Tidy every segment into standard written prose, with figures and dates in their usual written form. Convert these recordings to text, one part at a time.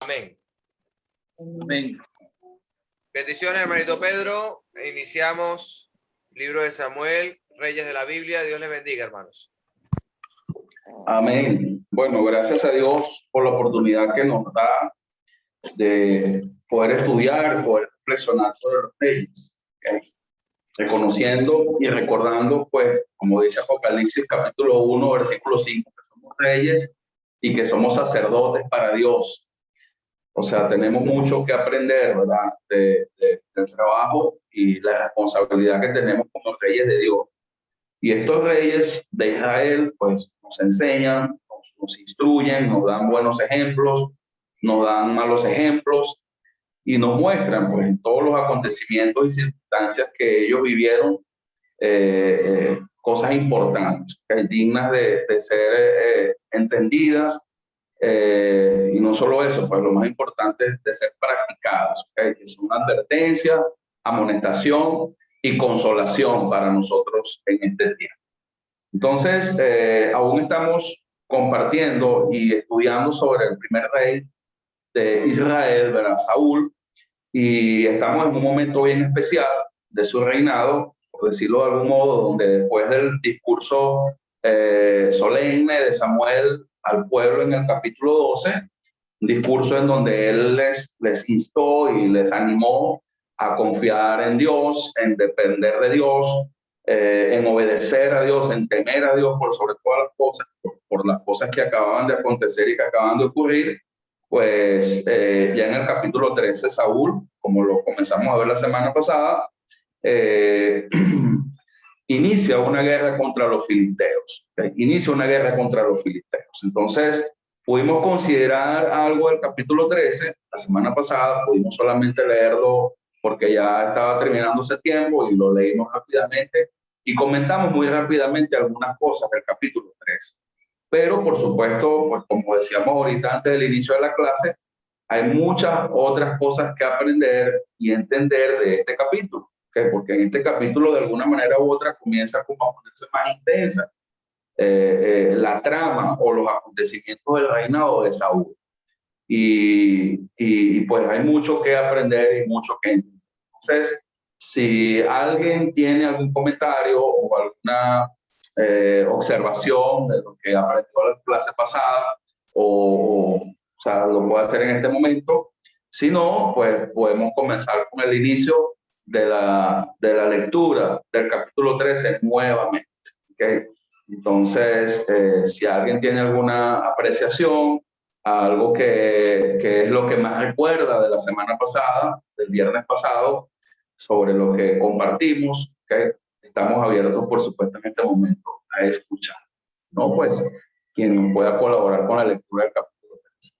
Amén. Amén. Bendiciones, hermanito Pedro. Iniciamos libro de Samuel, Reyes de la Biblia. Dios les bendiga, hermanos. Amén. Bueno, gracias a Dios por la oportunidad que nos da de poder estudiar, poder reflexionar sobre los reyes, ¿okay? Reconociendo y recordando, pues, como dice Apocalipsis capítulo 1, versículo 5, que somos reyes y que somos sacerdotes para Dios. O sea, tenemos mucho que aprender, ¿verdad? Del trabajo y la responsabilidad que tenemos como reyes de Dios. Y estos reyes de Israel, pues, nos enseñan, nos instruyen, nos dan buenos ejemplos, nos dan malos ejemplos y nos muestran, pues, en todos los acontecimientos y circunstancias que ellos vivieron, cosas importantes, dignas de ser entendidas. Y no solo eso, pues lo más importante es de ser practicadas, ¿okay? Que es una advertencia, amonestación y consolación para nosotros en este tiempo. Entonces, aún estamos compartiendo y estudiando sobre el primer rey de Israel, ¿verdad? Saúl, y estamos en un momento bien especial de su reinado, por decirlo de algún modo, donde después del discurso solemne de Samuel al pueblo en el capítulo 12, un discurso en donde él les instó y les animó a confiar en Dios, en depender de Dios, en obedecer a Dios, en temer a Dios por sobre todas las cosas, por las cosas que acababan de acontecer y que acaban de ocurrir. Pues ya en el capítulo 13, Saúl, como lo comenzamos a ver la semana pasada, inicia una guerra contra los filisteos. ¿Okay? Inicia una guerra contra los filisteos. Entonces, pudimos considerar algo del capítulo 13. La semana pasada pudimos solamente leerlo porque ya estaba terminando ese tiempo y lo leímos rápidamente y comentamos muy rápidamente algunas cosas del capítulo 13. Pero, por supuesto, pues como decíamos ahorita antes del inicio de la clase, hay muchas otras cosas que aprender y entender de este capítulo, ¿okay? Porque en este capítulo, de alguna manera u otra, comienza como a ponerse más intensa la trama o los acontecimientos del reinado de Saúl. Y pues hay mucho que aprender y mucho que entender. Entonces, si alguien tiene algún comentario o alguna observación de lo que aprendió la clase pasada, o sea, lo puede hacer en este momento. Si no, pues podemos comenzar con el inicio de la lectura del capítulo 13 nuevamente. ¿Okay? Entonces, si alguien tiene alguna apreciación, algo que es lo que más recuerda de la semana pasada, del viernes pasado, sobre lo que compartimos, ¿okay? Estamos abiertos, por supuesto, en este momento a escuchar, ¿no? Pues, quien pueda colaborar con la lectura del capítulo 13.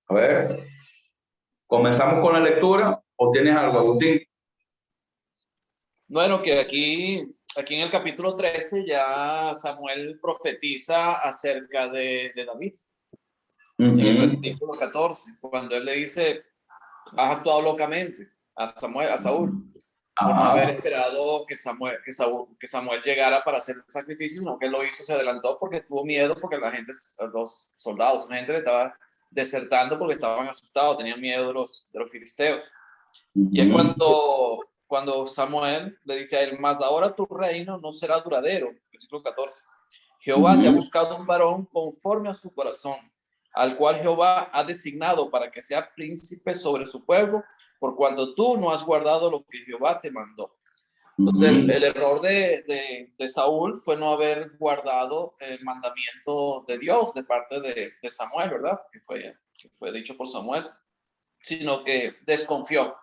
A ver, ¿comenzamos con la lectura o tienes algo, Agustín? Bueno, que aquí en el capítulo 13 ya Samuel profetiza acerca de David. En el versículo 14, cuando él le dice, has actuado locamente a Saúl, por no haber esperado que Samuel llegara para hacer el sacrificio, sino que él lo hizo, se adelantó porque tuvo miedo, porque los soldados, la gente le estaba desertando porque estaban asustados, tenían miedo de los filisteos. Y es cuando Samuel le dice a él, más ahora tu reino no será duradero. Versículo 14. Jehová se ha buscado un varón conforme a su corazón, al cual Jehová ha designado para que sea príncipe sobre su pueblo, por cuanto tú no has guardado lo que Jehová te mandó. Entonces, el error de Saúl fue no haber guardado el mandamiento de Dios de parte de Samuel, ¿verdad? Que fue dicho por Samuel, sino que desconfió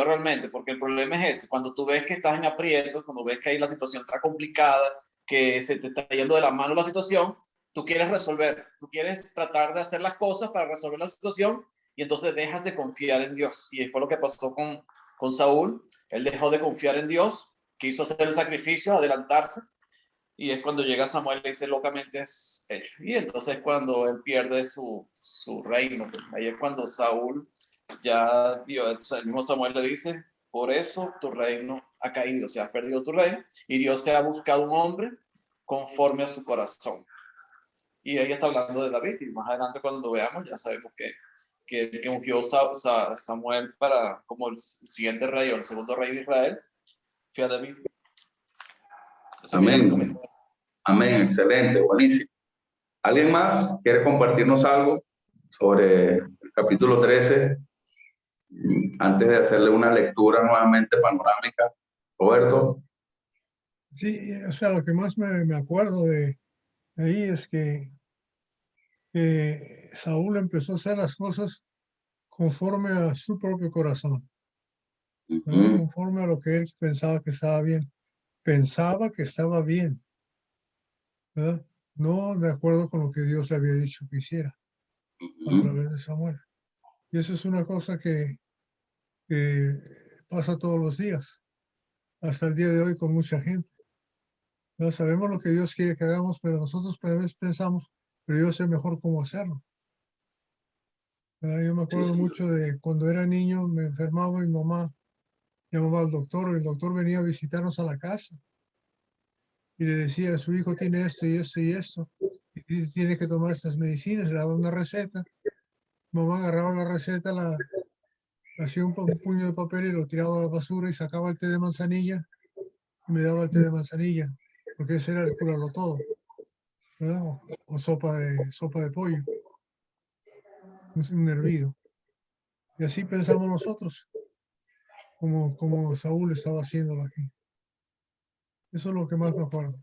realmente, porque el problema es ese, cuando tú ves que estás en aprietos, cuando ves que ahí la situación está complicada, que se te está yendo de la mano la situación, tú quieres resolver, tú quieres tratar de hacer las cosas para resolver la situación y entonces dejas de confiar en Dios. Y fue lo que pasó con Saúl. Él dejó de confiar en Dios, quiso hacer el sacrificio, adelantarse, y es cuando llega Samuel y le dice locamente es hecho. Y entonces cuando él pierde su reino, ahí es cuando Saúl ya Dios, el mismo Samuel le dice, por eso tu reino ha caído, o sea, has perdido tu reino, y Dios se ha buscado un hombre conforme a su corazón. Y ahí está hablando de David, y más adelante cuando veamos ya sabemos que el que ungió Samuel para como el siguiente rey o el segundo rey de Israel fue a David. Amén. Amén, excelente, buenísimo. ¿Alguien más quiere compartirnos algo sobre el capítulo 13? Antes de hacerle una lectura nuevamente panorámica. Roberto. Sí, o sea, lo que más me acuerdo de ahí es que Saúl empezó a hacer las cosas conforme a su propio corazón, ¿no? Conforme a lo que él pensaba que estaba bien. Pensaba que estaba bien, ¿verdad? No de acuerdo con lo que Dios le había dicho que hiciera a través de Samuel. Y eso es una cosa que pasa todos los días, hasta el día de hoy con mucha gente. No sabemos lo que Dios quiere que hagamos, pero nosotros a veces pensamos, pero yo sé mejor cómo hacerlo. Yo me acuerdo mucho de cuando era niño, me enfermaba, mi mamá llamaba al doctor, el doctor venía a visitarnos a la casa y le decía, su hijo tiene esto y esto y esto, y tiene que tomar estas medicinas, le daba una receta. Mamá agarraba la receta, hacía un puño de papel y lo tiraba a la basura y sacaba el té de manzanilla y me daba el té de manzanilla, porque ese era el curarlo todo, ¿verdad? O sopa de pollo, un hervido. Y así pensamos nosotros, como Saúl estaba haciéndolo aquí. Eso es lo que más me acuerdo.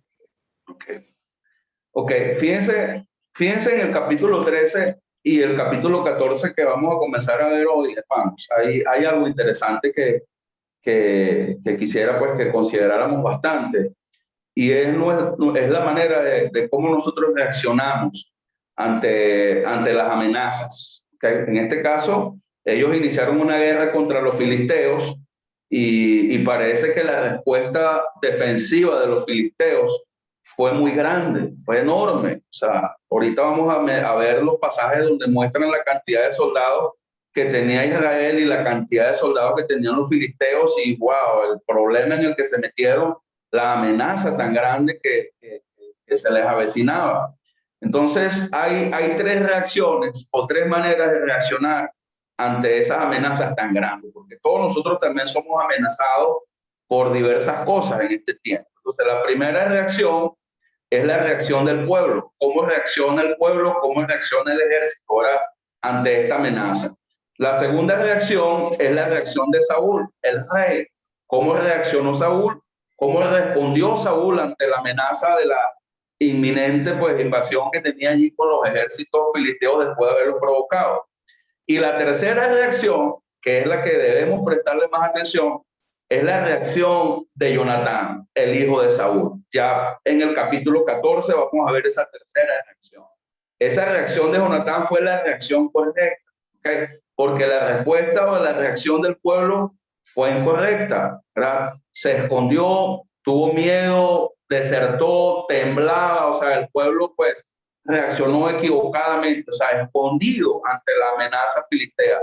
Ok, fíjense en el capítulo 13 y el capítulo 14 que vamos a comenzar a ver hoy, hermanos. Hay algo interesante que quisiera pues que consideráramos bastante, y es la manera de cómo nosotros reaccionamos ante las amenazas. ¿Okay? En este caso, ellos iniciaron una guerra contra los filisteos y parece que la respuesta defensiva de los filisteos fue muy grande, fue enorme. O sea, ahorita vamos a ver los pasajes donde muestran la cantidad de soldados que tenía Israel y la cantidad de soldados que tenían los filisteos, y wow, el problema en el que se metieron, la amenaza tan grande que se les avecinaba. Entonces, hay tres reacciones o tres maneras de reaccionar ante esas amenazas tan grandes, porque todos nosotros también somos amenazados por diversas cosas en este tiempo. Entonces, la primera reacción es la reacción del pueblo. ¿Cómo reacciona el pueblo? ¿Cómo reacciona el ejército ahora ante esta amenaza? La segunda reacción es la reacción de Saúl, el rey. ¿Cómo reaccionó Saúl? ¿Cómo respondió Saúl ante la amenaza de la inminente pues, invasión que tenía allí con los ejércitos filisteos después de haberlo provocado? Y la tercera reacción, que es la que debemos prestarle más atención, es la reacción de Jonatán, el hijo de Saúl. Ya en el capítulo 14 vamos a ver esa tercera reacción. Esa reacción de Jonatán fue la reacción correcta, ¿okay? Porque la respuesta o la reacción del pueblo fue incorrecta, ¿verdad? Se escondió, tuvo miedo, desertó, temblaba, o sea, el pueblo pues reaccionó equivocadamente, o sea, escondido ante la amenaza filistea.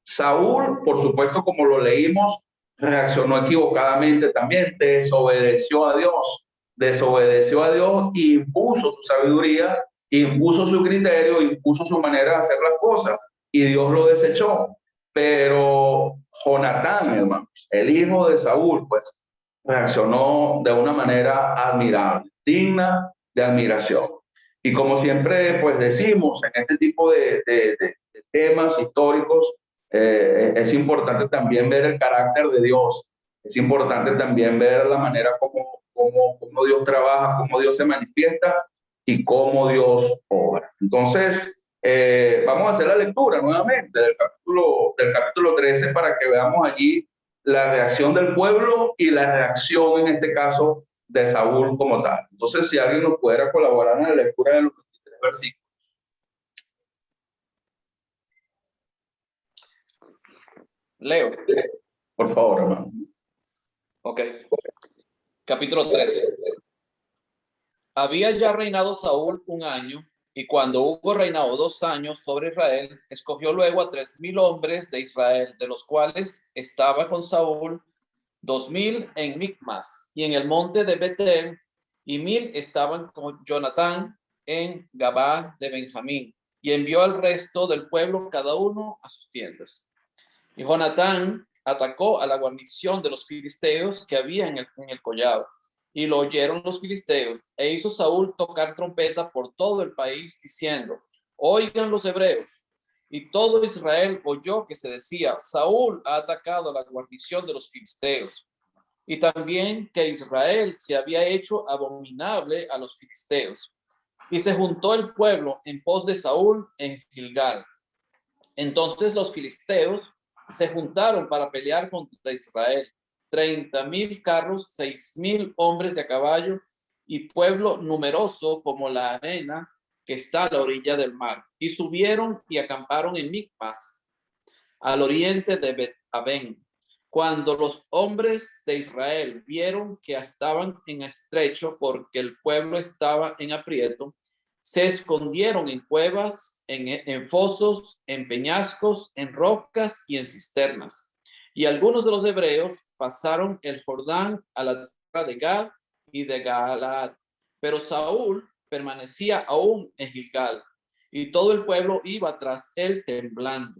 Saúl, por supuesto, como lo leímos, reaccionó equivocadamente también, desobedeció a Dios y impuso su sabiduría, impuso su criterio, impuso su manera de hacer las cosas, y Dios lo desechó. Pero Jonatán, hermanos, el hijo de Saúl, pues reaccionó de una manera admirable, digna de admiración. Y como siempre, pues decimos, en este tipo de temas históricos, es importante también ver el carácter de Dios. Es importante también ver la manera como Dios trabaja, cómo Dios se manifiesta y cómo Dios obra. Entonces, vamos a hacer la lectura nuevamente del capítulo 13 para que veamos allí la reacción del pueblo y la reacción, en este caso, de Saúl como tal. Entonces, si alguien nos pudiera colaborar en la lectura de los 23 versículos. Leo. Por favor, hermano. Ok. Capítulo 13. Había ya reinado Saúl un año Y cuando hubo reinado 2 años sobre Israel, escogió luego a 3,000 hombres de Israel, de los cuales estaba con Saúl 2,000 en Micmas y en el monte de Betel, y 1,000 estaban con Jonatán en Gabá de Benjamín, y envió al resto del pueblo cada uno a sus tiendas. Y Jonatán atacó a la guarnición de los filisteos que había en el collado, y lo oyeron los filisteos, e hizo Saúl tocar trompeta por todo el país, diciendo: oigan los hebreos. Y todo Israel oyó que se decía: Saúl ha atacado a la guarnición de los filisteos. Y también que Israel se había hecho abominable a los filisteos. Y se juntó el pueblo en pos de Saúl en Gilgal. Entonces los filisteos se juntaron para pelear contra Israel. 30,000 carros, 6,000 hombres de a caballo, y pueblo numeroso como la arena que está a la orilla del mar. Y subieron y acamparon en Micmas, al oriente de Bet-Aben. Cuando los hombres de Israel vieron que estaban en estrecho porque el pueblo estaba en aprieto, se escondieron en cuevas, en fosos, en peñascos, en rocas y en cisternas. Y algunos de los hebreos pasaron el Jordán a la tierra de Gad y de Galaad. Pero Saúl permanecía aún en Gilgal, y todo el pueblo iba tras él temblando.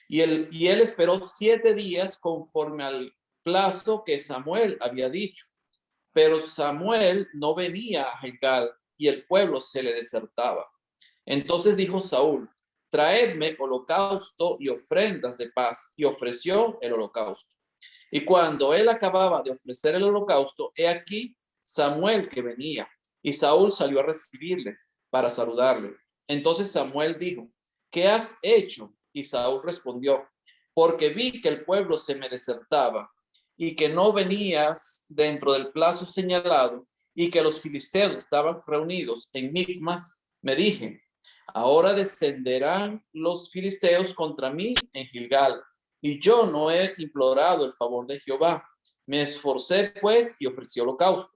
Y él esperó 7 días conforme al plazo que Samuel había dicho. Pero Samuel no venía a Gilgal y el pueblo se le desertaba. Entonces dijo Saúl: traedme holocausto y ofrendas de paz. Y ofreció el holocausto. Y cuando él acababa de ofrecer el holocausto, he aquí Samuel que venía. Y Saúl salió a recibirle para saludarle. Entonces Samuel dijo: ¿qué has hecho? Y Saúl respondió: porque vi que el pueblo se me desertaba y que no venías dentro del plazo señalado y que los filisteos estaban reunidos en Micmas, me dije: ahora descenderán los filisteos contra mí en Gilgal, y yo no he implorado el favor de Jehová. Me esforcé pues y ofrecí holocausto.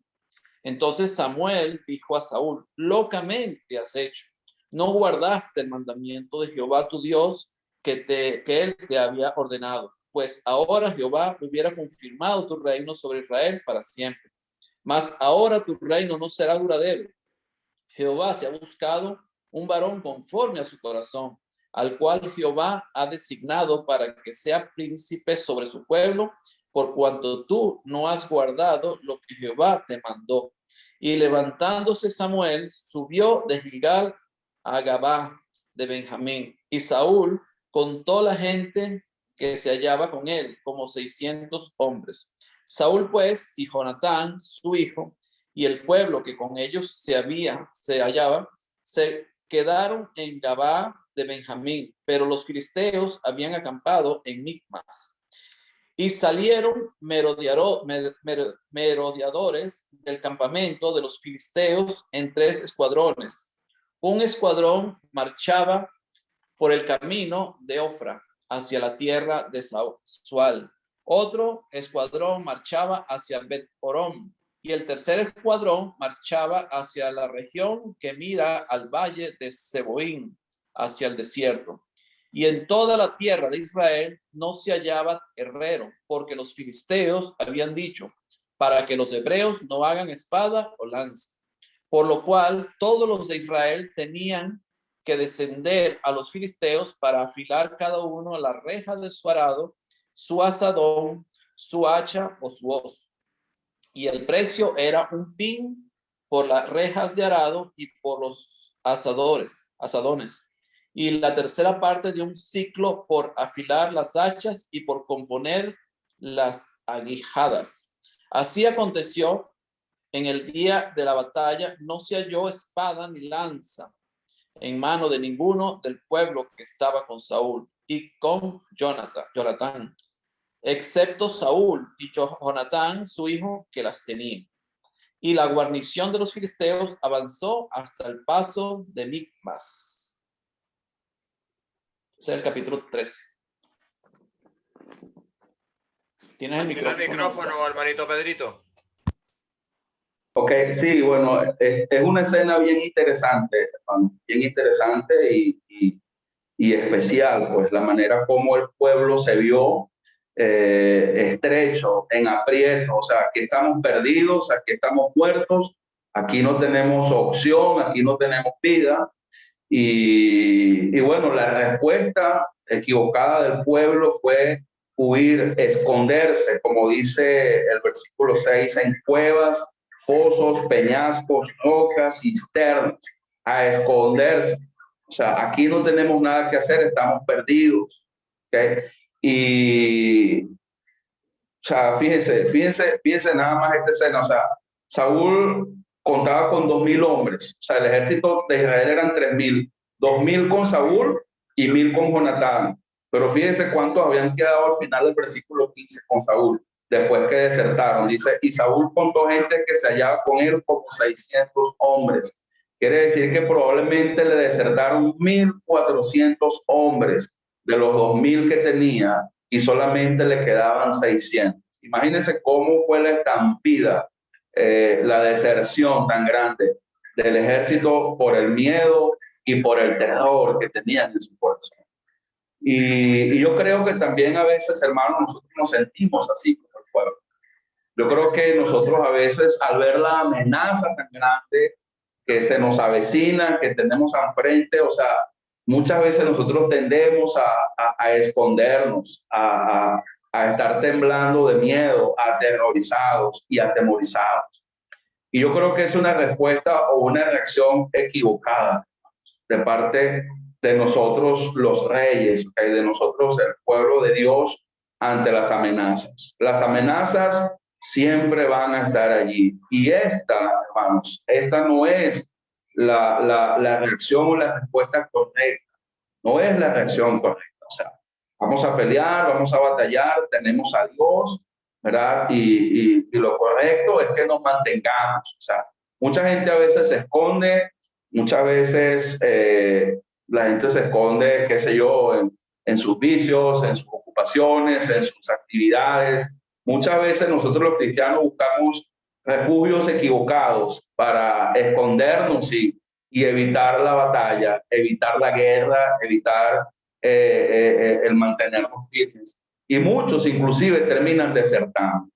Entonces Samuel dijo a Saúl: locamente has hecho. No guardaste el mandamiento de Jehová tu Dios que él te había ordenado. Pues ahora Jehová hubiera confirmado tu reino sobre Israel para siempre. Mas ahora tu reino no será duradero. Jehová se ha buscado un varón conforme a su corazón, al cual Jehová ha designado para que sea príncipe sobre su pueblo, por cuanto tú no has guardado lo que Jehová te mandó. Y levantándose Samuel, subió de Gilgal a Gabá de Benjamín, y Saúl contó la gente que se hallaba con él, como 600 hombres. Saúl pues y Jonatán, su hijo, y el pueblo que con ellos se hallaba, se quedaron en Gabá de Benjamín, pero los filisteos habían acampado en Micmas. Y salieron merodeadores del campamento de los filisteos en 3 escuadrones. Un escuadrón marchaba por el camino de Ofra hacia la tierra de Sual. Otro escuadrón marchaba hacia Bet-Horom, y el tercer escuadrón marchaba hacia la región que mira al valle de Seboín, hacia el desierto. Y en toda la tierra de Israel no se hallaba herrero, porque los filisteos habían dicho: para que los hebreos no hagan espada o lanza. Por lo cual todos los de Israel tenían que descender a los filisteos para afilar cada uno la reja de su arado, su asadón, su hacha o su hoz. Y el precio era un pin por las rejas de arado y por los asadones. Y la tercera parte de un ciclo por afilar las hachas y por componer las aguijadas. Así aconteció en el día de la batalla, no se halló espada ni lanza en mano de ninguno del pueblo que estaba con Saúl y con Jonatán, excepto Saúl y Jonatán, su hijo, que las tenían. Y la guarnición de los filisteos avanzó hasta el paso de Micmas. Ese es el capítulo 13. ¿Tienes el Activa el micrófono? micrófono, hermanito Pedrito. Ok, sí, bueno, es una escena bien interesante, hermano, bien interesante y especial, pues la manera como el pueblo se vio estrecho, en aprieto, o sea, aquí estamos perdidos, aquí estamos muertos, aquí no tenemos opción, aquí no tenemos vida. Y bueno, la respuesta equivocada del pueblo fue huir, esconderse, como dice el versículo 6, en cuevas, fosos, peñascos, rocas, cisternas, a esconderse. O sea, aquí no tenemos nada que hacer, estamos perdidos. ¿Okay? Y, o sea, fíjense nada más esta escena. O sea, Saúl contaba con 2.000 hombres. O sea, el ejército de Israel eran 3.000. 2.000 con Saúl y 1.000 con Jonatán. Pero fíjense cuántos habían quedado al final del versículo 15 con Saúl, después que desertaron. Dice, y Saúl contó gente que se hallaba con él como 600 hombres. Quiere decir que probablemente le desertaron 1.400 hombres de los 2.000 que tenía y solamente le quedaban 600. Imagínense cómo fue la estampida, la deserción tan grande del ejército por el miedo y por el terror que tenían en su corazón. Y yo creo que también a veces, hermanos, nosotros nos sentimos así como el pueblo. Yo creo que nosotros a veces, al ver la amenaza tan grande que se nos avecina, que tenemos al frente, o sea, muchas veces nosotros tendemos a escondernos, a estar temblando de miedo, aterrorizados y atemorizados. Y yo creo que es una respuesta o una reacción equivocada de parte de nosotros los reyes, de nosotros el pueblo de Dios ante las amenazas. Las amenazas siempre van a estar allí. Y esta, hermanos, esta no es la reacción o la respuesta correcta. No es la reacción correcta. O sea, vamos a pelear, vamos a batallar, tenemos a Dios, ¿verdad? Y lo correcto es que nos mantengamos. O sea, mucha gente a veces se esconde, muchas veces la gente se esconde, qué sé yo, en sus vicios, en sus ocupaciones, en sus actividades. Muchas veces nosotros los cristianos buscamos refugios equivocados para escondernos y evitar la batalla, evitar la guerra, evitar el mantenernos firmes. Y muchos inclusive terminan desertando.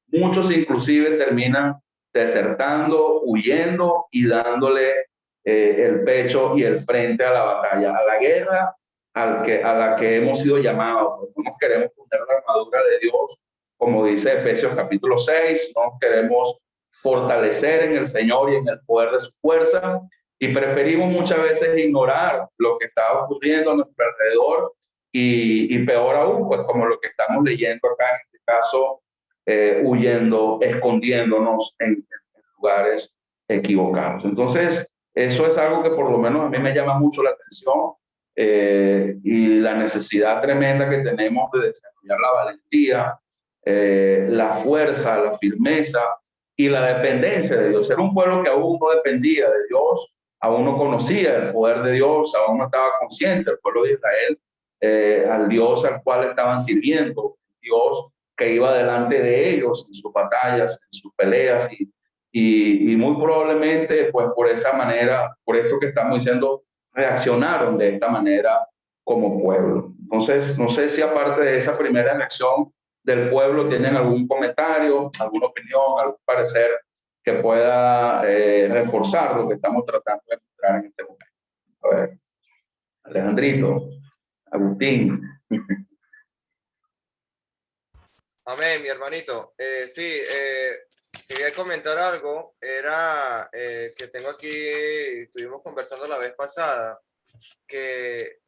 Muchos inclusive terminan desertando, huyendo y dándole el pecho y el frente a la batalla, a la guerra a la que hemos sido llamados. No nos queremos poner la armadura de Dios, como dice Efesios capítulo 6, no nos queremos fortalecer en el Señor y en el poder de su fuerza, y preferimos muchas veces ignorar lo que está ocurriendo a nuestro alrededor y peor aún, pues como lo que estamos leyendo acá en este caso, huyendo, escondiéndonos en lugares equivocados. Entonces, eso es algo que por lo menos a mí me llama mucho la atención, y la necesidad tremenda que tenemos de desarrollar la valentía, la fuerza, la firmeza y la dependencia de Dios. Era un pueblo que aún no dependía de Dios, aún no conocía el poder de Dios, aún no estaba consciente el pueblo de Israel, al Dios al cual estaban sirviendo, Dios que iba delante de ellos en sus batallas, en sus peleas, y muy probablemente pues por esa manera, por esto que estamos diciendo, reaccionaron de esta manera como pueblo. Entonces, no sé si aparte de esa primera reacción del pueblo tienen algún comentario, alguna opinión, algún parecer que pueda reforzar lo que estamos tratando de mostrar en este momento. A ver, Alejandrito, Agustín. Amén, mi hermanito. Sí, quería comentar algo. Era que tengo aquí, estuvimos conversando la vez pasada, que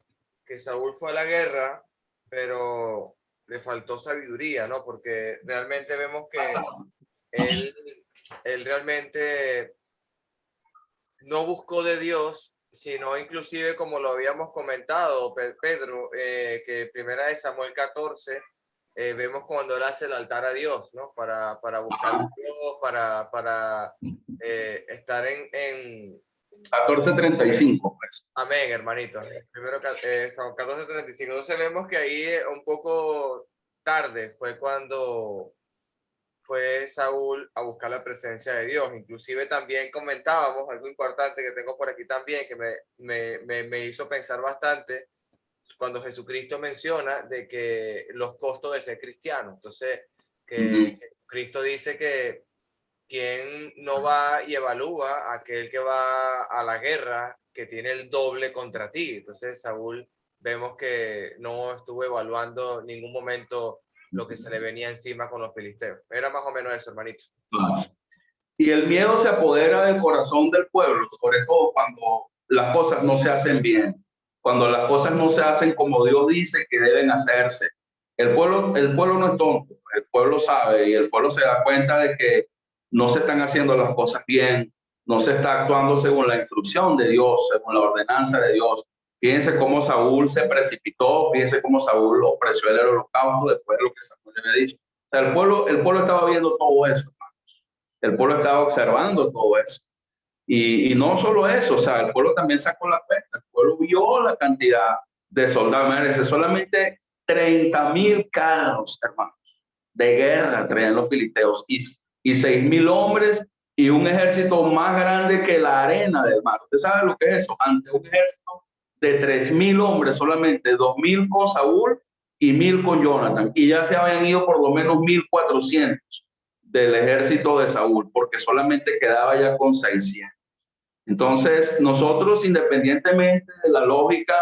Saúl fue a la guerra, pero le faltó sabiduría, ¿no? Porque realmente vemos que él, él realmente no buscó de Dios, sino inclusive como lo habíamos comentado, Pedro, que primera de Samuel 14, vemos cuando él hace el altar a Dios, ¿no? Para buscar a Dios, para estar en 14:35, pues. Amén, hermanito. Primero son 14:35. Entonces vemos que ahí un poco tarde fue fue Saúl a buscar la presencia de Dios. Inclusive también comentábamos algo importante que tengo por aquí también, que me hizo pensar bastante cuando Jesucristo menciona de que los costos de ser cristiano. Entonces, que Cristo dice que quien no va y evalúa a aquel que va a la guerra, que tiene el doble contra ti. Entonces, Saúl, vemos que no estuvo evaluando en ningún momento lo que se le venía encima con los filisteos. Era más o menos eso, hermanito. Claro. Y el miedo se apodera del corazón del pueblo, sobre todo cuando las cosas no se hacen bien, cuando las cosas no se hacen como Dios dice que deben hacerse. El pueblo no es tonto, el pueblo sabe y el pueblo se da cuenta de que no se están haciendo las cosas bien, no se está actuando según la instrucción de Dios, según la ordenanza de Dios. Fíjense cómo Saúl se precipitó, fíjense cómo Saúl ofreció el holocausto después de lo que Samuel le había dicho. O sea, el pueblo estaba viendo todo eso. El pueblo estaba observando todo eso. Y no solo eso, o sea, el pueblo también sacó la cuenta. El pueblo vio la cantidad de soldados. Merece solamente 30,000 carros, hermanos, de guerra traían los filisteos y 6,000 hombres y un ejército más grande que la arena del mar. ¿Usted sabe lo que es eso? Ante un ejército de 3,000 hombres, solamente 2,000 con Saúl y 1,000 con Jonathan. Y ya se habían ido por lo menos 1,400 del ejército de Saúl, porque solamente quedaba ya con 600. Entonces, nosotros, independientemente de la lógica,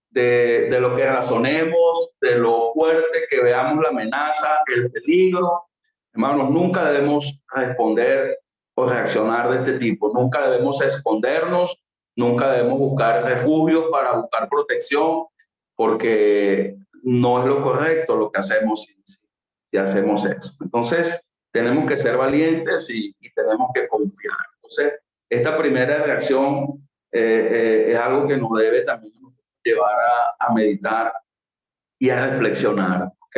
de lo que razonemos, de lo fuerte que veamos la amenaza, el peligro, hermanos, nunca debemos responder o reaccionar de este tipo. Nunca debemos escondernos, nunca debemos buscar refugios para buscar protección, porque no es lo correcto lo que hacemos si hacemos eso. Entonces, tenemos que ser valientes y tenemos que confiar. Entonces, esta primera reacción es algo que nos debe también llevar a meditar y a reflexionar, ¿ok?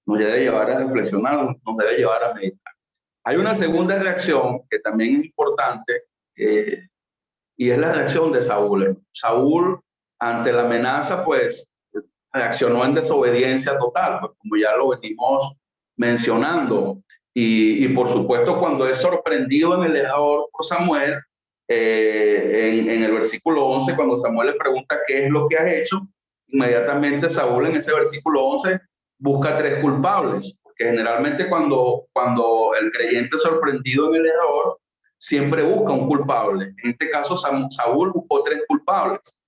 Nos debe llevar a reflexionar, nos debe llevar a meditar. Hay una segunda reacción que también es importante y es la reacción de Saúl. Saúl, ante la amenaza, pues reaccionó en desobediencia total, pues, como ya lo venimos mencionando. Y por supuesto, cuando es sorprendido en el legador por Samuel, en el versículo 11, cuando Samuel le pregunta qué es lo que has hecho, inmediatamente Saúl en ese versículo 11 busca 3 culpables, porque generalmente cuando el creyente es sorprendido en el legador, siempre busca un culpable. En este caso, Saúl buscó 3 culpables.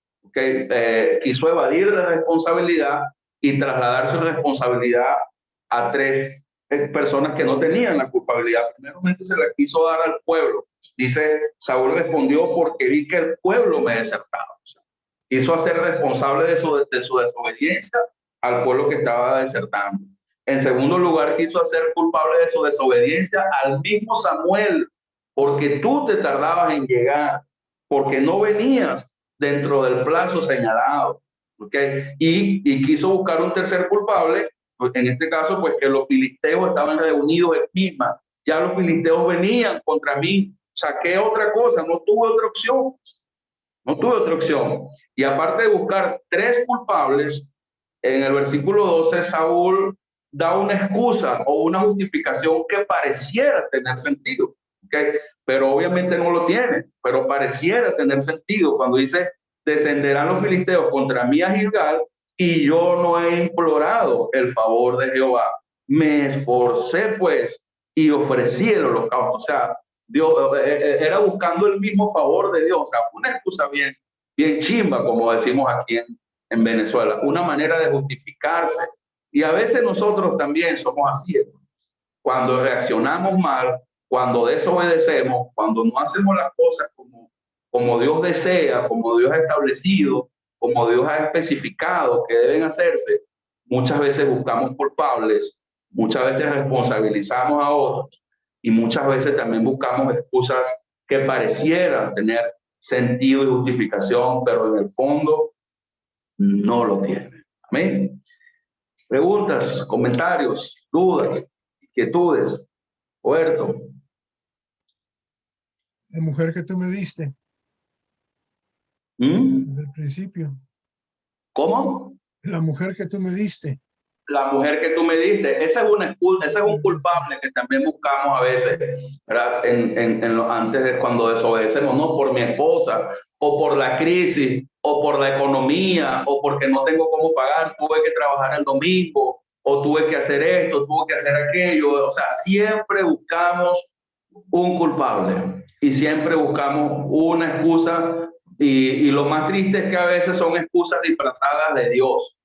Quiso evadir la responsabilidad y trasladar su responsabilidad a 3 personas que no tenían la culpabilidad. Primeramente se la quiso dar al pueblo. Dice, Saúl respondió porque vi que el pueblo me desertaba. O sea, quiso hacer responsable de su desobediencia al pueblo que estaba desertando. En segundo lugar, quiso hacer culpable de su desobediencia al mismo Samuel, porque tú te tardabas en llegar, porque no venías dentro del plazo señalado. ¿Okay? Y quiso buscar un tercer culpable, en este caso, pues que los filisteos estaban reunidos en Misma. Ya los filisteos venían contra mí. Saqué otra cosa, no tuve otra opción. No tuve otra opción. Y aparte de buscar 3 culpables, en el versículo 12, Saúl da una excusa o una justificación que pareciera tener sentido. ¿Okay? Pero obviamente no lo tiene, pero pareciera tener sentido cuando dice, descenderán los filisteos contra mí a Gilgal y yo no he implorado el favor de Jehová. Me esforcé pues y ofrecí el holocausto. O sea, Dios era buscando el mismo favor de Dios. O sea, una excusa bien chimba, como decimos aquí en Venezuela, una manera de justificarse. Y a veces nosotros también somos así, cuando reaccionamos mal, cuando desobedecemos, cuando no hacemos las cosas como Dios desea, como Dios ha establecido, como Dios ha especificado que deben hacerse, muchas veces buscamos culpables, muchas veces responsabilizamos a otros y muchas veces también buscamos excusas que parecieran tener sentido y justificación, pero en el fondo no lo tienen. Amén. Preguntas, comentarios, dudas, inquietudes. Huerto. La mujer que tú me diste ¿Mm? desde el principio. ¿Cómo? La mujer que tú me diste. la mujer que tú me diste, esa es una excusa, ese es un culpable que también buscamos a veces, ¿verdad? Antes de cuando desobedecemos, no, por mi esposa, o por la crisis, o por la economía, o porque no tengo cómo pagar, tuve que trabajar el domingo, o tuve que hacer esto, tuve que hacer aquello. O sea, siempre buscamos un culpable y siempre buscamos una excusa, y lo más triste es que a veces son excusas disfrazadas de Dios.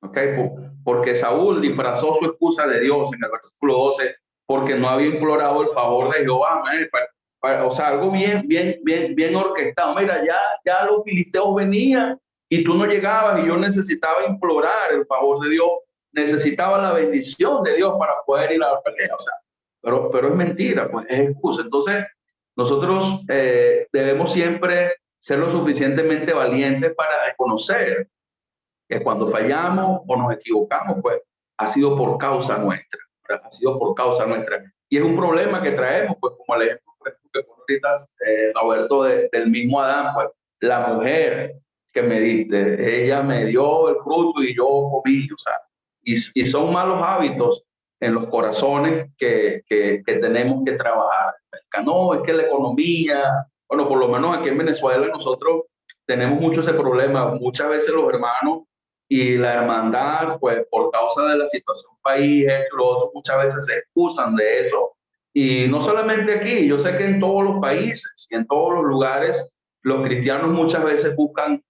Okay, porque Saúl disfrazó su excusa de Dios en el versículo 12, porque no había implorado el favor de Jehová. O sea, algo bien orquestado. Mira, ya los filisteos venían y tú no llegabas, y yo necesitaba implorar el favor de Dios, necesitaba la bendición de Dios para poder ir a la pelea. O sea, pero es mentira, pues es excusa. Entonces, nosotros debemos siempre ser lo suficientemente valientes para reconocer que cuando fallamos o nos equivocamos, pues ha sido por causa nuestra, ¿verdad? Ha sido por causa nuestra. Y es un problema que traemos, pues como el ejemplo que pone ahorita Roberto del mismo Adán, pues la mujer que me diste, ella me dio el fruto y yo comí. O sea, y son malos hábitos en los corazones que tenemos que trabajar. No, es que la economía, bueno, por lo menos aquí en Venezuela nosotros tenemos mucho ese problema. Muchas veces los hermanos y la hermandad, pues por causa de la situación país, lo otro, muchas veces se excusan de eso. Y no solamente aquí, yo sé que en todos los países y en todos los lugares, los cristianos muchas veces buscan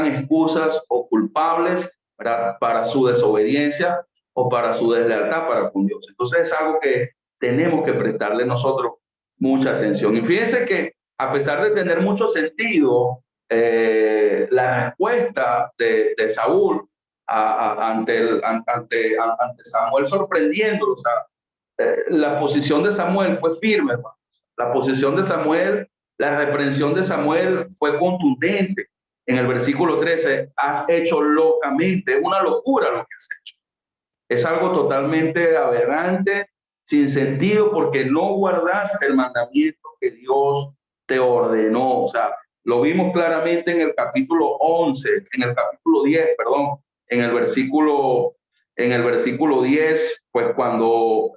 excusas o culpables para su desobediencia o para su deslealtad para con Dios. Entonces es algo que tenemos que prestarle nosotros mucha atención. Y fíjense que a pesar de tener mucho sentido, la respuesta de Saúl ante Samuel sorprendiéndolo, o sea, la posición de Samuel fue firme, hermano. La posición de Samuel, la reprensión de Samuel fue contundente. En el versículo 13, has hecho locamente, es una locura lo que has hecho. Es algo totalmente aberrante, sin sentido, porque no guardaste el mandamiento que Dios te ordenó. O sea, lo vimos claramente en el capítulo 11, en el capítulo 10, perdón, en el versículo 10, pues cuando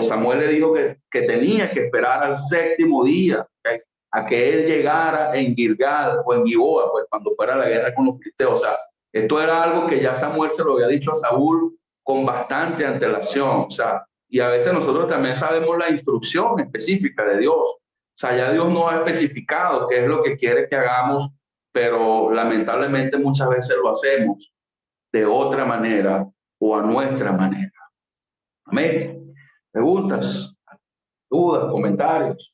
Samuel le dijo que tenía que esperar al séptimo día, ¿okay?, a que él llegara en Gilgal o en Giboa, pues cuando fuera la guerra con los filisteos. O sea, esto era algo que ya Samuel se lo había dicho a Saúl con bastante antelación. O sea, y a veces nosotros también sabemos la instrucción específica de Dios. O sea, ya Dios nos ha especificado qué es lo que quiere que hagamos, pero lamentablemente muchas veces lo hacemos de otra manera o a nuestra manera. Amén. ¿Preguntas? ¿Dudas? ¿Comentarios?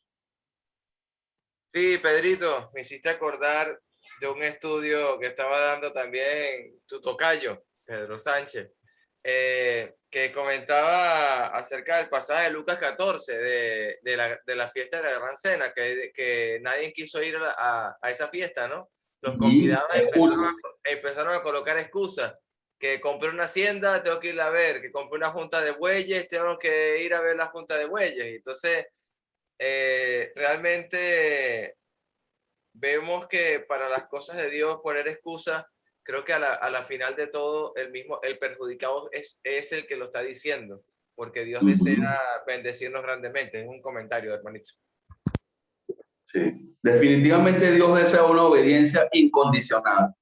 Sí, Pedrito, me hiciste acordar de un estudio que estaba dando también tu tocayo, Pedro Sánchez, que comentaba acerca del pasaje de Lucas 14, de la fiesta de la Gran Cena, que nadie quiso ir a esa fiesta, ¿no? Los convidados empezaron a colocar excusas, que compré una hacienda, tengo que ir a ver, que compré una junta de bueyes, tengo que ir a ver la junta de bueyes. Entonces, realmente vemos que para las cosas de Dios poner excusas, creo que a la final de todo el perjudicado es el que lo está diciendo, porque Dios desea bendecirnos grandemente. Es un comentario, hermanito. Sí, definitivamente Dios desea una obediencia incondicional,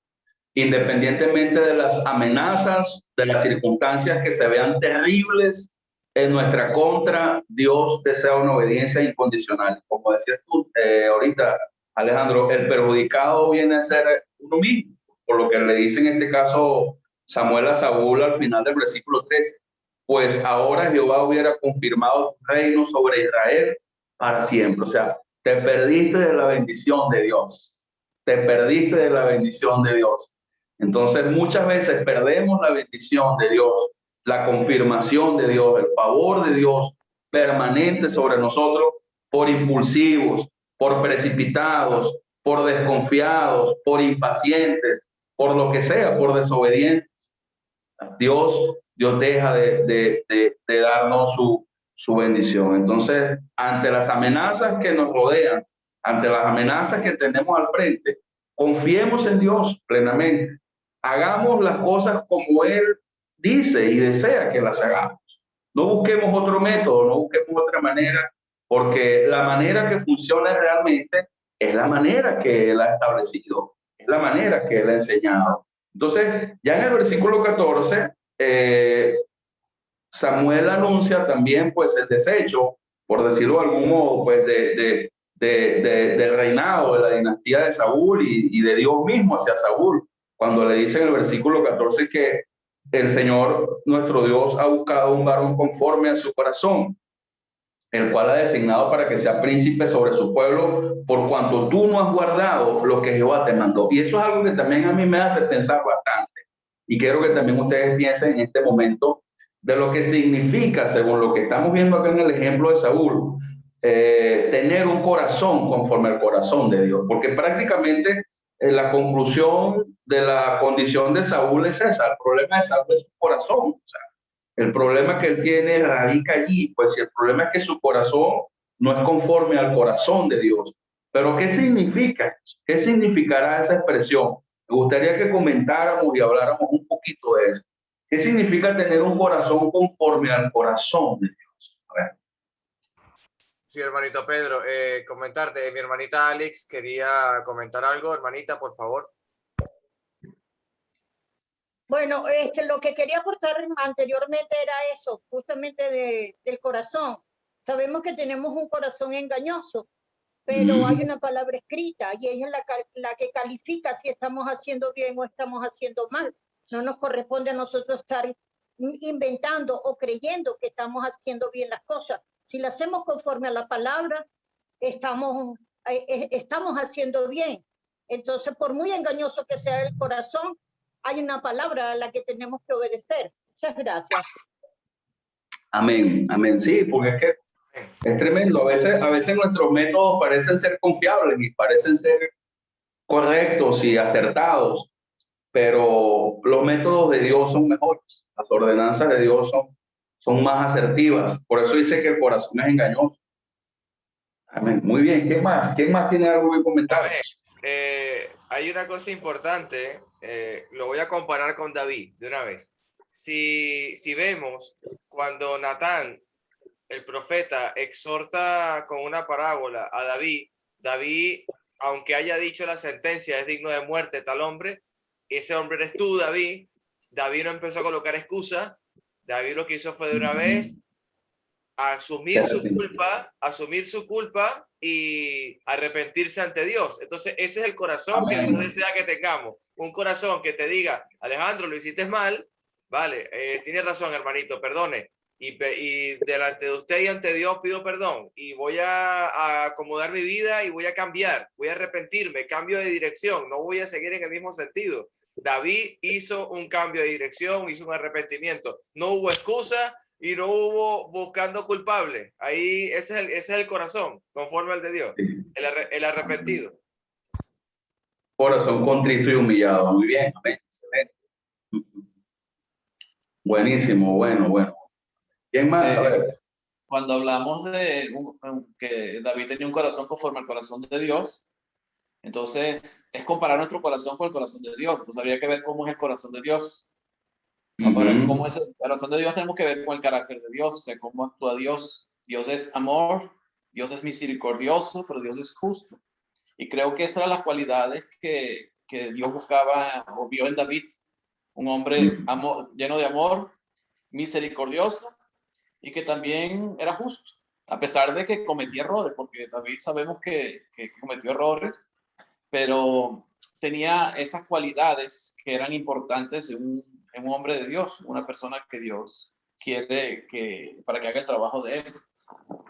independientemente de las amenazas, de las circunstancias que se vean terribles en nuestra contra. Dios desea una obediencia incondicional. Como decías tú ahorita, Alejandro, el perjudicado viene a ser uno mismo, por lo que le dice en este caso Samuel a Saúl al final del versículo 13, pues ahora Jehová hubiera confirmado tu reino sobre Israel para siempre. O sea, te perdiste de la bendición de Dios. Te perdiste de la bendición de Dios. Entonces, muchas veces perdemos la bendición de Dios, la confirmación de Dios, el favor de Dios permanente sobre nosotros por impulsivos, por precipitados, por desconfiados, por impacientes, por lo que sea, por desobedientes. Dios deja de darnos su bendición. Entonces, ante las amenazas que nos rodean, ante las amenazas que tenemos al frente, confiemos en Dios plenamente. Hagamos las cosas como Él dice y desea que las hagamos. No busquemos otro método, no busquemos otra manera, porque la manera que funciona realmente es la manera que Él ha establecido, es la manera que Él ha enseñado. Entonces, ya en el versículo 14, Samuel anuncia también pues el desecho, por decirlo de algún modo, pues del reinado de la dinastía de Saúl y de Dios mismo hacia Saúl, cuando le dice en el versículo 14 que el Señor nuestro Dios ha buscado un varón conforme a su corazón, el cual ha designado para que sea príncipe sobre su pueblo, por cuanto tú no has guardado lo que Jehová te mandó. Y eso es algo que también a mí me hace pensar bastante. Y quiero que también ustedes piensen en este momento de lo que significa, según lo que estamos viendo acá en el ejemplo de Saúl, tener un corazón conforme al corazón de Dios. Porque prácticamente la conclusión de la condición de Saúl es esa. El problema de Saúl es su corazón. O sea, el problema que él tiene radica allí, pues si el problema es que su corazón no es conforme al corazón de Dios. Pero ¿qué significa eso? ¿Qué significará esa expresión? Me gustaría que comentáramos y habláramos un poquito de eso. ¿Qué significa tener un corazón conforme al corazón de Dios? A ver. Sí, hermanito Pedro, comentarte, mi hermanita Alex quería comentar algo, hermanita, por favor. Bueno, lo que quería aportar anteriormente era eso, justamente del corazón. Sabemos que tenemos un corazón engañoso, pero hay una palabra escrita y ella es la que califica si estamos haciendo bien o estamos haciendo mal. No nos corresponde a nosotros estar inventando o creyendo que estamos haciendo bien las cosas. Si las hacemos conforme a la palabra, estamos haciendo bien. Entonces, por muy engañoso que sea el corazón, hay una palabra a la que tenemos que obedecer. Muchas gracias. Amén, amén. Sí, porque es que es tremendo. A veces nuestros métodos parecen ser confiables y parecen ser correctos y acertados, pero los métodos de Dios son mejores. Las ordenanzas de Dios son más asertivas. Por eso dice que el corazón es engañoso. Amén. Muy bien. ¿Qué más? ¿Quién más tiene algo que comentar? Hay una cosa importante, lo voy a comparar con David de una vez. Si vemos cuando Natán, el profeta, exhorta con una parábola a David, aunque haya dicho la sentencia es digno de muerte tal hombre, ese hombre eres tú, David. David no empezó a colocar excusa. David lo que hizo fue de una vez asumir su culpa y arrepentirse ante Dios. Entonces ese es el corazón que Dios desea que tengamos, un corazón que te diga, Alejandro, lo hiciste mal, vale, tienes razón, hermanito, perdone, y delante de usted y ante Dios pido perdón y voy a acomodar mi vida y voy a cambiar, voy a arrepentirme, cambio de dirección, no voy a seguir en el mismo sentido. David hizo un cambio de dirección, hizo un arrepentimiento, no hubo excusa y no hubo buscando culpable. Ahí ese es el corazón, conforme al de Dios, el arrepentido. Corazón contrito y humillado. Muy bien, amén. Excelente. Buenísimo, bueno. ¿Quién más? A ver. Cuando hablamos de que David tenía un corazón conforme al corazón de Dios, entonces es comparar nuestro corazón con el corazón de Dios. Entonces habría que ver cómo es el corazón de Dios. Ahora, ¿cómo es el corazón de Dios? Tenemos que ver con el carácter de Dios, o sea, cómo actúa Dios. Dios es amor, Dios es misericordioso, pero Dios es justo. Y creo que esas eran las cualidades que Dios buscaba o vio en David. Un hombre lleno de amor, misericordioso y que también era justo, a pesar de que cometía errores, porque David sabemos que cometió errores, pero tenía esas cualidades que eran importantes en un hombre de Dios, una persona que Dios quiere para que haga el trabajo de él.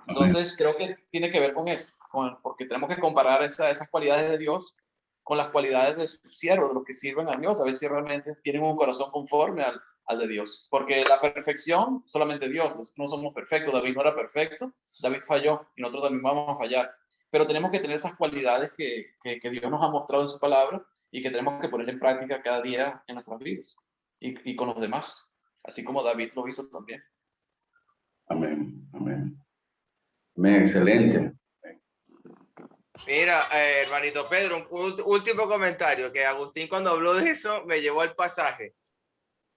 Entonces creo que tiene que ver con eso, porque tenemos que comparar esas cualidades de Dios con las cualidades de sus siervos, de los que sirven a Dios, a ver si realmente tienen un corazón conforme al de Dios. Porque la perfección, solamente Dios, nosotros no somos perfectos, David no era perfecto, David falló y nosotros también vamos a fallar. Pero tenemos que tener esas cualidades que Dios nos ha mostrado en su palabra y que tenemos que poner en práctica cada día en nuestras vidas y con los demás, así como David lo hizo también. Amén, amén. Amén, excelente. Mira, hermanito Pedro, un último comentario, que Agustín cuando habló de eso me llevó al pasaje.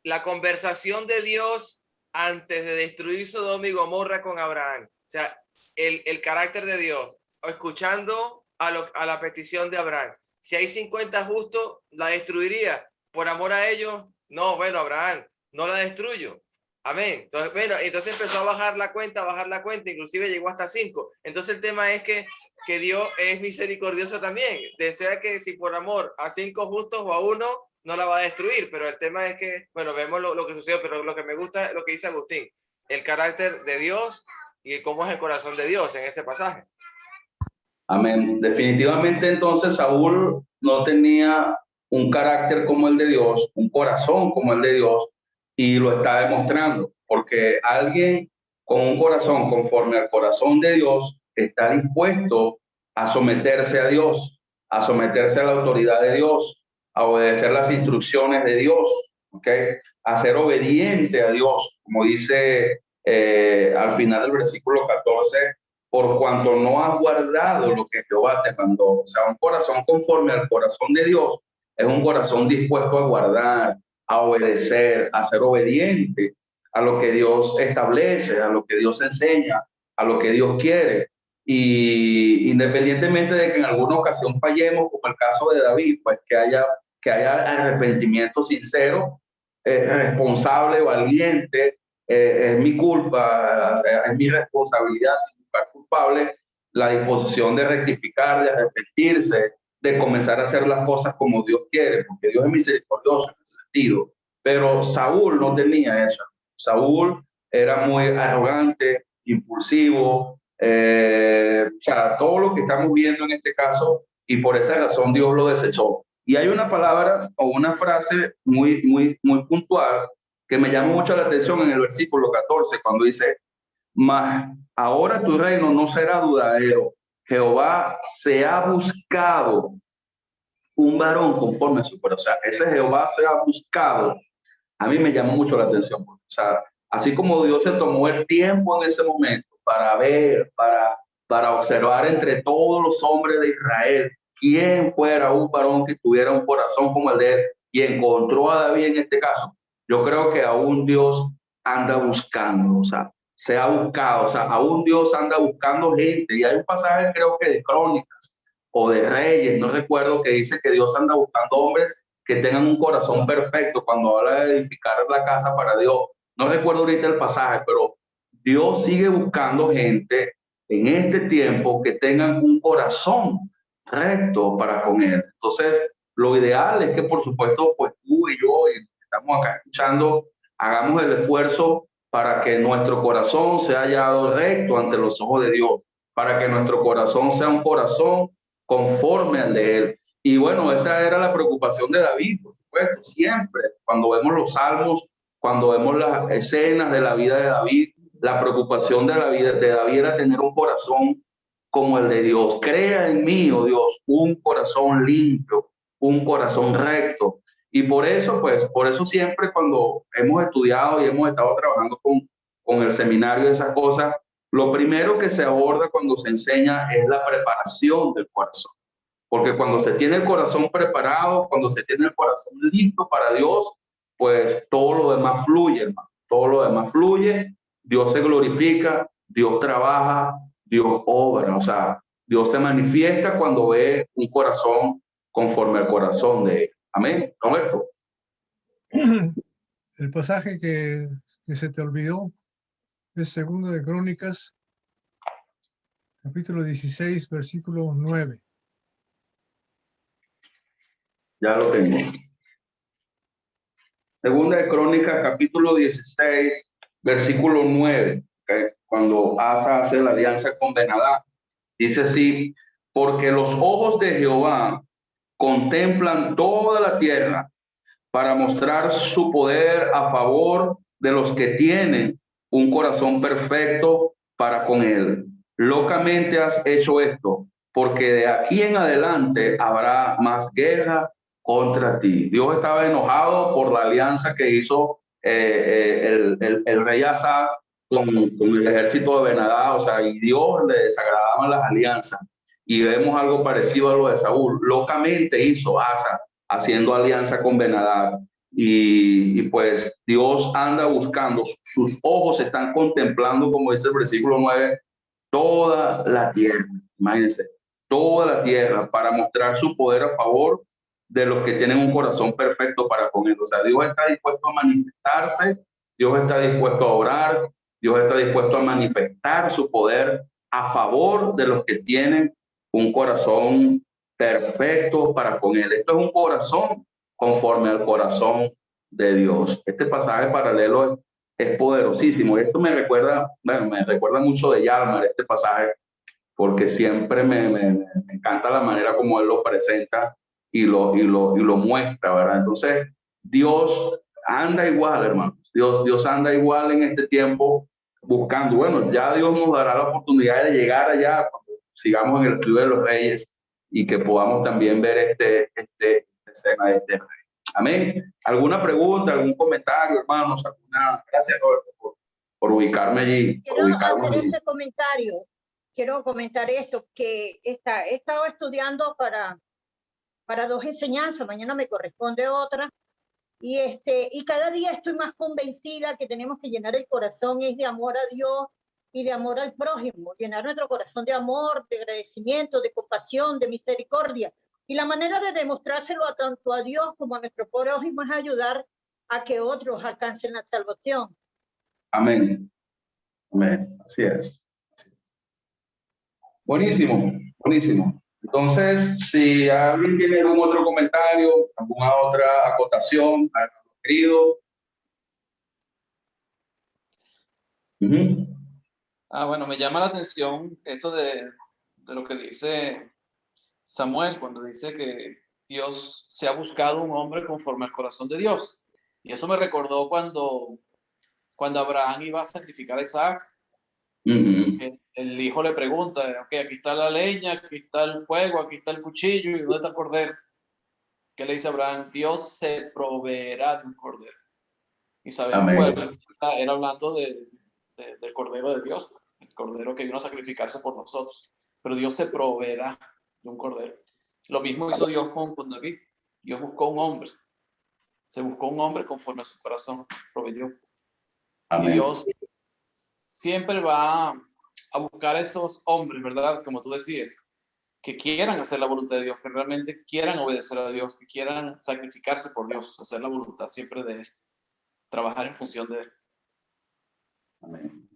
la conversación de Dios antes de destruir Sodoma y Gomorra con Abraham. O sea, el carácter de Dios, escuchando a la petición de Abraham. Si hay 50 justos, la destruiría. Por amor a ellos, no, bueno, Abraham, no la destruyo. Amén. Entonces, bueno, entonces empezó a bajar la cuenta, inclusive llegó hasta 5. Entonces el tema es que Dios es misericordioso también. Desea que si por amor a 5 justos o a 1, no la va a destruir. Pero el tema es que, bueno, vemos lo que sucedió, pero lo que me gusta es lo que dice Agustín, el carácter de Dios y cómo es el corazón de Dios en ese pasaje. Amén. Definitivamente entonces Saúl no tenía un carácter como el de Dios, un corazón como el de Dios, y lo está demostrando, porque alguien con un corazón conforme al corazón de Dios está dispuesto a someterse a Dios, a someterse a la autoridad de Dios, a obedecer las instrucciones de Dios, ¿okay? A ser obediente a Dios, como dice al final del versículo 14, por cuanto no has guardado lo que Jehová te mandó. O sea, un corazón conforme al corazón de Dios es un corazón dispuesto a guardar, a obedecer, a ser obediente a lo que Dios establece, a lo que Dios enseña, a lo que Dios quiere. Y independientemente de que en alguna ocasión fallemos, como el caso de David, pues que haya arrepentimiento sincero, responsable, valiente, es mi culpa, es mi responsabilidad, culpable, la disposición de rectificar, de arrepentirse, de comenzar a hacer las cosas como Dios quiere, porque Dios es misericordioso en ese sentido. Pero Saúl no tenía eso. Saúl era muy arrogante, impulsivo, o sea, todo lo que estamos viendo en este caso, y por esa razón Dios lo desechó. Y hay una palabra o una frase muy puntual que me llama mucho la atención en el versículo 14, cuando dice: mas ahora tu reino no será duradero. Jehová se ha buscado un varón conforme a su corazón. Ese Jehová se ha buscado. A mí me llamó mucho la atención. O sea, así como Dios se tomó el tiempo en ese momento para ver, para observar entre todos los hombres de Israel quién fuera un varón que tuviera un corazón como el de él, y encontró a David en este caso, yo creo que aún Dios anda buscando, o sea, se ha buscado, o sea, aún Dios anda buscando gente. Y hay un pasaje, creo que de Crónicas o de Reyes, no recuerdo, que dice que Dios anda buscando hombres que tengan un corazón perfecto cuando habla de edificar la casa para Dios. No recuerdo ahorita el pasaje, pero Dios sigue buscando gente en este tiempo que tengan un corazón recto para con Él. Entonces, lo ideal es que, por supuesto, pues tú y yo, y estamos acá escuchando, hagamos el esfuerzo para que nuestro corazón sea hallado recto ante los ojos de Dios, para que nuestro corazón sea un corazón conforme al de Él. Y bueno, esa era la preocupación de David, por supuesto, siempre. Cuando vemos los salmos, cuando vemos las escenas de la vida de David, la preocupación de la vida de David era tener un corazón como el de Dios. Crea en mí, oh Dios, un corazón limpio, un corazón recto. Y por eso, pues, por eso siempre cuando hemos estudiado y hemos estado trabajando con el seminario de esas cosas, lo primero que se aborda cuando se enseña es la preparación del corazón. Porque cuando se tiene el corazón preparado, cuando se tiene el corazón listo para Dios, pues todo lo demás fluye, hermano. Todo lo demás fluye, Dios se glorifica, Dios trabaja, Dios obra. O sea, Dios se manifiesta cuando ve un corazón conforme al corazón de Él. Amén. Roberto. El pasaje que se te olvidó es 2 de Crónicas, capítulo 16, versículo 9. Ya lo tengo. 2 de Crónicas, capítulo 16, versículo 9. ¿Okay? Cuando Asa hace la alianza con Ben-Hadad, dice así: porque los ojos de Jehová contemplan toda la tierra para mostrar su poder a favor de los que tienen un corazón perfecto para con él. Locamente has hecho esto, porque de aquí en adelante habrá más guerra contra ti. Dios estaba enojado por la alianza que hizo el rey Asa con el ejército de Ben-Hadad, o sea, y Dios le desagradaban las alianzas. Y vemos algo parecido a lo de Saúl. Locamente hizo Asa haciendo alianza con Ben-Hadad. y pues Dios anda buscando, sus ojos están contemplando, como dice el versículo 9, toda la tierra, imagínense, toda la tierra, para mostrar su poder a favor de los que tienen un corazón perfecto para con él. O sea, Dios está dispuesto a manifestarse, Dios está dispuesto a orar, Dios está dispuesto a manifestar su poder a favor de los que tienen un corazón perfecto para con él. Esto es un corazón conforme al corazón de Dios. Este pasaje paralelo es poderosísimo. Esto me recuerda, bueno, me recuerda mucho de Yalmar, este pasaje, porque siempre me encanta la manera como él lo presenta y lo muestra, ¿verdad? Entonces, Dios anda igual, hermanos. Dios anda igual en este tiempo buscando. Bueno, ya Dios nos dará la oportunidad de llegar allá cuando sigamos en el Club de los Reyes y que podamos también ver esta escena de este rey. Amén. ¿Alguna pregunta, algún comentario, hermanos? Gracias, Roberto, por ubicarme allí. Quiero hacer este comentario. Quiero comentar esto, que he estado estudiando para 2 enseñanzas, mañana me corresponde otra, y cada día estoy más convencida que tenemos que llenar el corazón es de amor a Dios y de amor al prójimo, llenar nuestro corazón de amor, de agradecimiento, de compasión, de misericordia. Y la manera de demostrárselo tanto a Dios como a nuestro prójimo es ayudar a que otros alcancen la salvación. Amén. Amén. Así es. Buenísimo, buenísimo. Entonces, si alguien tiene algún otro comentario, alguna otra acotación, querido. Bueno, me llama la atención eso de lo que dice Samuel, cuando dice que Dios se ha buscado un hombre conforme al corazón de Dios. Y eso me recordó cuando Abraham iba a sacrificar a Isaac. El hijo le pregunta, ok, aquí está la leña, aquí está el fuego, aquí está el cuchillo, ¿y dónde está el cordero? ¿Qué le dice Abraham? Dios se proveerá de un cordero. Y sabemos que era hablando del cordero de Dios, el cordero que vino a sacrificarse por nosotros. Pero Dios se proveerá de un cordero. Lo mismo hizo Dios con David. Dios buscó un hombre. Se buscó un hombre conforme a su corazón proveyó. Amén. Y Dios siempre va a buscar esos hombres, ¿verdad? Como tú decías, que quieran hacer la voluntad de Dios, que realmente quieran obedecer a Dios, que quieran sacrificarse por Dios, hacer la voluntad siempre de Él, trabajar en función de Él. Amén.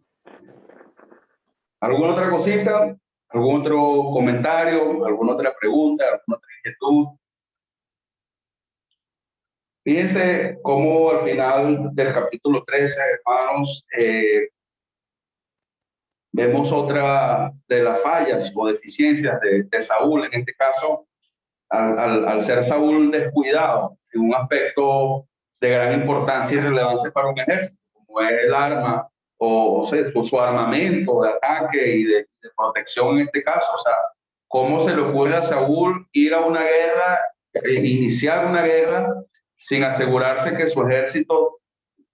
¿Alguna otra cosita? ¿Algún otro comentario? ¿Alguna otra pregunta? ¿Alguna otra inquietud? Fíjense cómo al final del capítulo 13, hermanos, vemos otra de las fallas o deficiencias de Saúl, en este caso, al ser Saúl descuidado en un aspecto de gran importancia y relevancia para un ejército, como es el arma o sea, su armamento de ataque y de protección en este caso. O sea, cómo se le ocurre a Saúl ir a una guerra, iniciar una guerra sin asegurarse que su ejército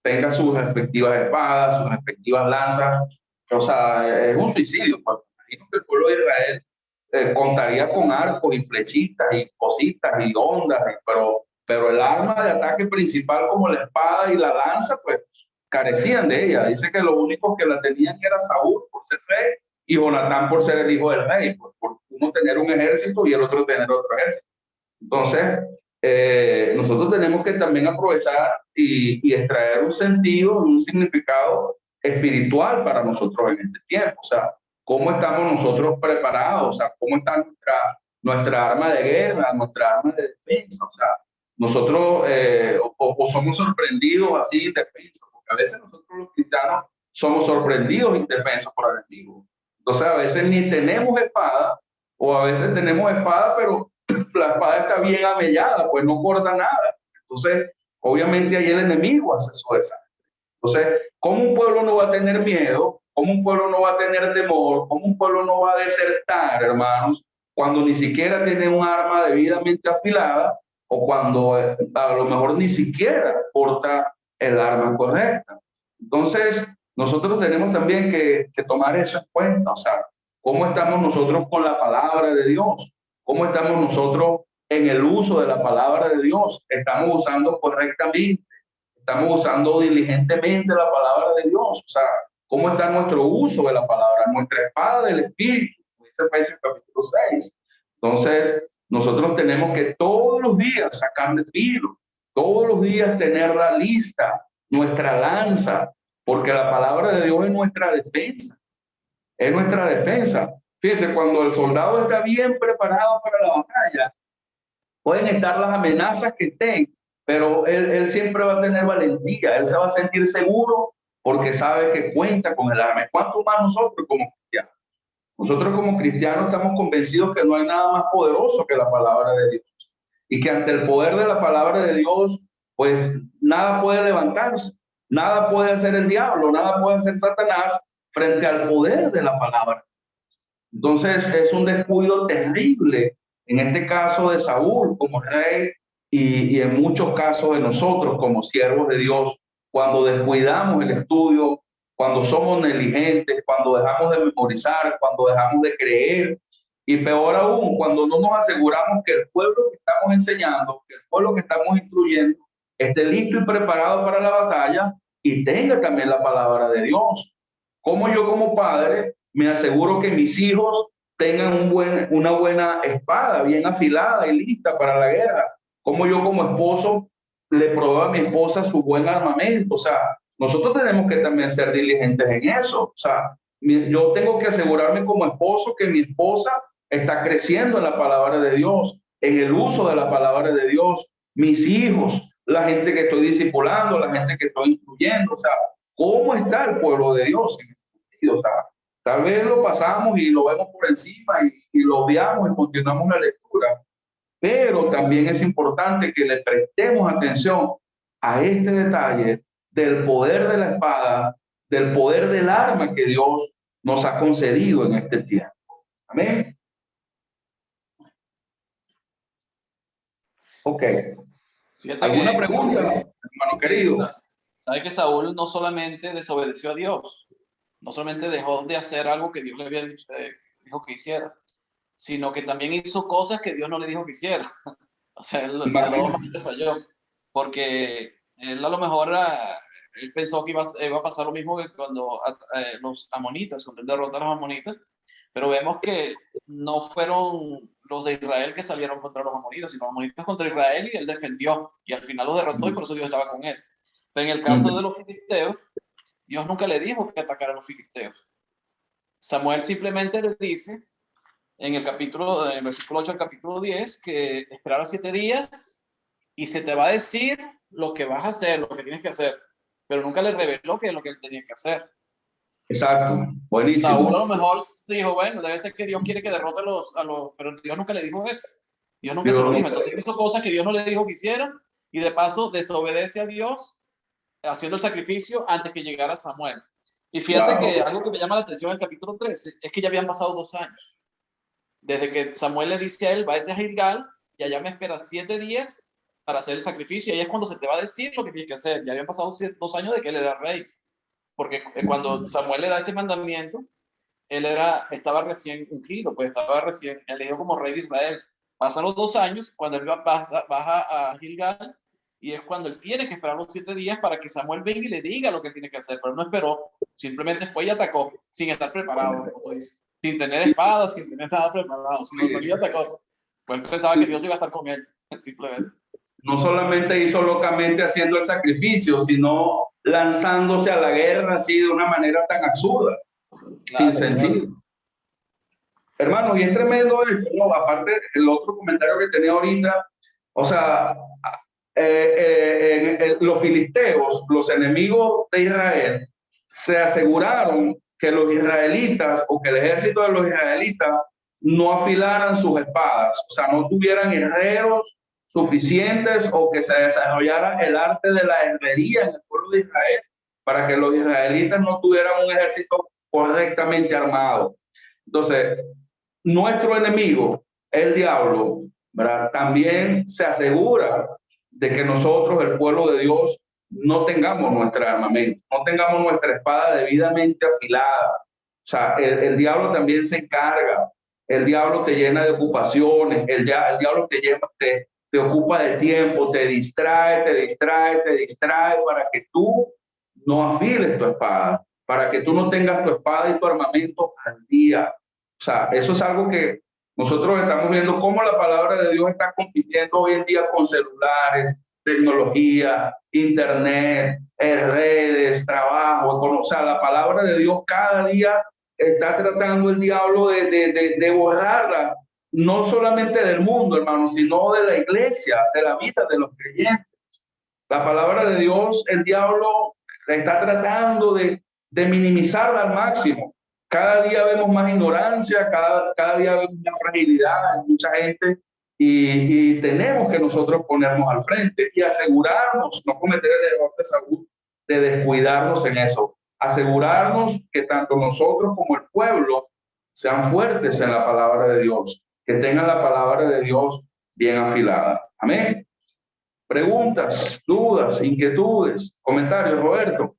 tenga sus respectivas espadas, sus respectivas lanzas. O sea, es un suicidio. Pues, imagino que el pueblo de Israel contaría con arcos y flechitas y cositas y ondas, pero el arma de ataque principal como la espada y la lanza, pues carecían de ella. Dice que los únicos que la tenían era Saúl por ser rey y Jonatán por ser el hijo del rey, pues, por uno tener un ejército y el otro tener otro ejército. Entonces, nosotros tenemos que también aprovechar y extraer un sentido, un significado espiritual para nosotros en este tiempo. O sea, ¿cómo estamos nosotros preparados? O sea, ¿cómo está nuestra arma de guerra, nuestra arma de defensa? O sea, nosotros o somos sorprendidos así indefensos, porque a veces nosotros los cristianos somos sorprendidos indefensos por el enemigo. Entonces, a veces ni tenemos espada, o a veces tenemos espada, pero la espada está bien amellada, pues no corta nada. Entonces, obviamente ahí el enemigo hace su desastre. Entonces, ¿cómo un pueblo no va a tener miedo? ¿Cómo un pueblo no va a tener temor? ¿Cómo un pueblo no va a desertar, hermanos, cuando ni siquiera tiene un arma debidamente afilada o cuando a lo mejor ni siquiera porta el arma correcta? Entonces, nosotros tenemos también que tomar eso en cuenta. O sea, ¿cómo estamos nosotros con la palabra de Dios? ¿Cómo estamos nosotros en el uso de la palabra de Dios. Estamos usando correctamente, estamos usando diligentemente la palabra de Dios. O sea, ¿cómo está nuestro uso de la palabra? Nuestra espada del Espíritu, dice Efesios capítulo 6. Entonces, nosotros tenemos que todos los días sacar de filo, todos los días tenerla lista, nuestra lanza, porque la palabra de Dios es nuestra defensa. Es nuestra defensa. Fíjense, cuando el soldado está bien preparado para la batalla, pueden estar las amenazas que estén, pero él siempre va a tener valentía, él se va a sentir seguro porque sabe que cuenta con el arma. ¿Cuánto más nosotros como cristianos? Nosotros como cristianos estamos convencidos que no hay nada más poderoso que la palabra de Dios y que ante el poder de la palabra de Dios, pues nada puede levantarse, nada puede hacer el diablo, nada puede hacer Satanás frente al poder de la palabra. Entonces es un descuido terrible, en este caso de Saúl como rey y en muchos casos de nosotros como siervos de Dios, cuando descuidamos el estudio, cuando somos negligentes, cuando dejamos de memorizar, cuando dejamos de creer y peor aún, cuando no nos aseguramos que el pueblo que estamos enseñando, que el pueblo que estamos instruyendo esté listo y preparado para la batalla y tenga también la palabra de Dios. Como yo como padre me aseguro que mis hijos tengan una buena espada bien afilada y lista para la guerra. Como yo como esposo le proveo a mi esposa su buen armamento. O sea, nosotros tenemos que también ser diligentes en eso. O sea, yo tengo que asegurarme como esposo que mi esposa está creciendo en la palabra de Dios, en el uso de la palabra de Dios. Mis hijos, la gente que estoy discipulando, la gente que estoy instruyendo. O sea, ¿cómo está el pueblo de Dios en este sentido? O sea, tal vez lo pasamos y lo vemos por encima y lo obviamos y continuamos la lectura. Pero también es importante que le prestemos atención a este detalle del poder de la espada, del poder del arma que Dios nos ha concedido en este tiempo. Amén. Ok. Fíjate ¿Alguna que pregunta, hermano querido? Sabe que Saúl no solamente desobedeció a Dios, no solamente dejó de hacer algo que Dios le había dijo que hiciera, sino que también hizo cosas que Dios no le dijo que hiciera. O sea, él le falló, porque él a lo mejor él pensó que iba a pasar lo mismo que cuando los amonitas, cuando él derrotó a los amonitas, pero vemos que no fueron los de Israel que salieron contra los amonitas, sino los amonitas contra Israel y él defendió, y al final los derrotó y por eso Dios estaba con él. Pero en el caso de los filisteos, Dios nunca le dijo que atacara a los filisteos. Samuel simplemente le dice en el versículo 8 al capítulo 10, que esperara 7 días y se te va a decir lo que vas a hacer, lo que tienes que hacer, pero nunca le reveló qué es lo que él tenía que hacer. Exacto, buenísimo. Saúl a lo mejor dijo, bueno, debe ser que Dios quiere que derrote a los, pero Dios nunca le dijo eso. Dios nunca se lo dijo. Entonces hizo cosas que Dios no le dijo que hiciera y de paso desobedece a Dios haciendo el sacrificio antes que llegara Samuel. Y fíjate que algo que me llama la atención en el capítulo 13 es que ya habían pasado 2 años. Desde que Samuel le dice a él, vaya a Gilgal, y allá me espera 7 días para hacer el sacrificio, y ahí es cuando se te va a decir lo que tienes que hacer. Ya habían pasado 2 años de que él era rey, porque cuando Samuel le da este mandamiento, él estaba recién ungido, pues estaba recién elegido como rey de Israel. Pasan los 2 años, cuando él baja a Gilgal, y es cuando él tiene que esperar los 7 días para que Samuel venga y le diga lo que tiene que hacer, pero no esperó, simplemente fue y atacó, sin estar preparado, como tú dices. Sin tener espada, sin tener nada preparado, sino salía atacó. Pues pensaba que Dios iba a estar con él, simplemente. No solamente hizo locamente haciendo el sacrificio, sino lanzándose a la guerra así de una manera tan absurda, sin sentido. Hermanos, y es tremendo esto, ¿no? Aparte, el otro comentario que tenía ahorita, o sea, los filisteos, los enemigos de Israel, se aseguraron que los israelitas o que el ejército de los israelitas no afilaran sus espadas, o sea, no tuvieran herreros suficientes o que se desarrollara el arte de la herrería en el pueblo de Israel para que los israelitas no tuvieran un ejército correctamente armado. Entonces, nuestro enemigo, el diablo, ¿verdad?, también se asegura de que nosotros, el pueblo de Dios, no tengamos nuestro armamento, no tengamos nuestra espada debidamente afilada. O sea, el diablo también se encarga el diablo te llena de ocupaciones, el diablo te ocupa de tiempo, te distrae para que tú no afiles tu espada, para que tú no tengas tu espada y tu armamento al día. O sea, eso es algo que nosotros estamos viendo cómo la palabra de Dios está compitiendo hoy en día con celulares, tecnología, internet, redes, trabajo. O sea, la palabra de Dios cada día está tratando el diablo de borrarla, no solamente del mundo, hermano, sino de la iglesia, de la vida de los creyentes. La palabra de Dios, el diablo está tratando de minimizarla al máximo. Cada día vemos más ignorancia, cada día vemos más fragilidad en mucha gente y tenemos que nosotros ponernos al frente y asegurarnos, no cometer el error de Saúl, de descuidarnos en eso. Asegurarnos que tanto nosotros como el pueblo sean fuertes en la palabra de Dios, que tengan la palabra de Dios bien afilada. Amén. Preguntas, dudas, inquietudes, comentarios, Roberto.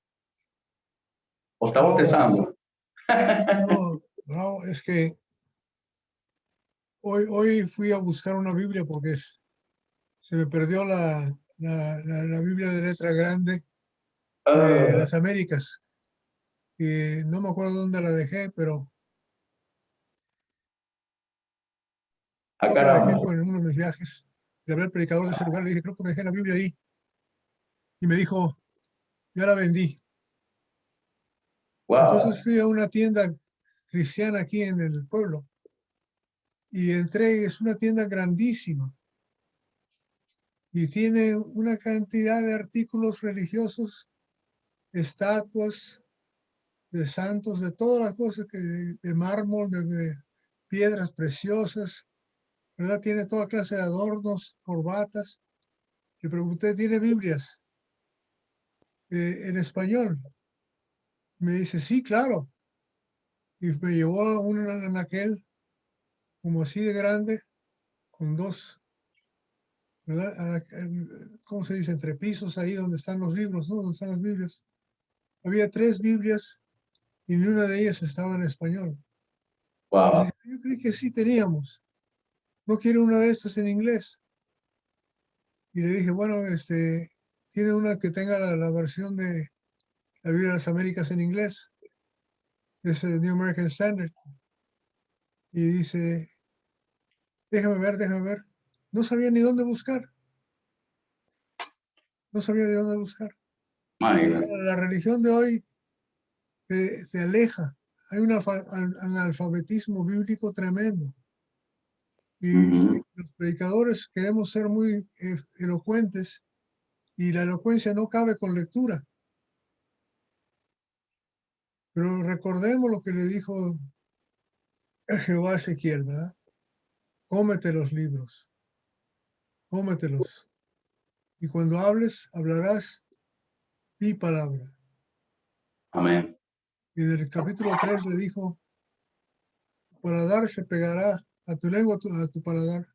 ¿O está bostezando? No, es que hoy fui a buscar una Biblia porque se me perdió la Biblia de letra grande de las Américas. Y no me acuerdo dónde la dejé, pero creo que la dejé en uno de mis viajes. Le hablé al predicador de ese lugar, le dije, creo que me dejé la Biblia ahí. Y me dijo, ya la vendí. Wow. Entonces fui a una tienda cristiana aquí en el pueblo y entré, es una tienda grandísima y tiene una cantidad de artículos religiosos, estatuas de santos, de todas las cosas de mármol, de piedras preciosas, ¿verdad? Tiene toda clase de adornos, corbatas. Le pregunté, ¿tiene Biblias en español? Me dice, sí, claro. Y me llevó a una anaquel como así de grande, con dos, ¿verdad? ¿Cómo se dice? Entre pisos ahí donde están los libros, ¿no? Donde están las Biblias. Había 3 Biblias y ni una de ellas estaba en español. Wow. Entonces, yo creí que sí teníamos. ¿No quiere una de estas en inglés? Y le dije, bueno, tiene una que tenga la versión de la Biblia de las Américas en inglés. Es el New American Standard. Y dice, déjame ver. No sabía ni dónde buscar. No sabía de dónde buscar. O sea, la religión de hoy te aleja. Hay un analfabetismo bíblico tremendo. Y los predicadores queremos ser muy elocuentes y la elocuencia no cabe con lectura. Pero recordemos lo que le dijo Jehová a Ezequiel, ¿verdad? Cómete los libros, cómetelos. Y cuando hables, hablarás mi palabra. Amén. Y en el capítulo 3 le dijo, tu paladar se pegará a tu lengua, a tu paladar,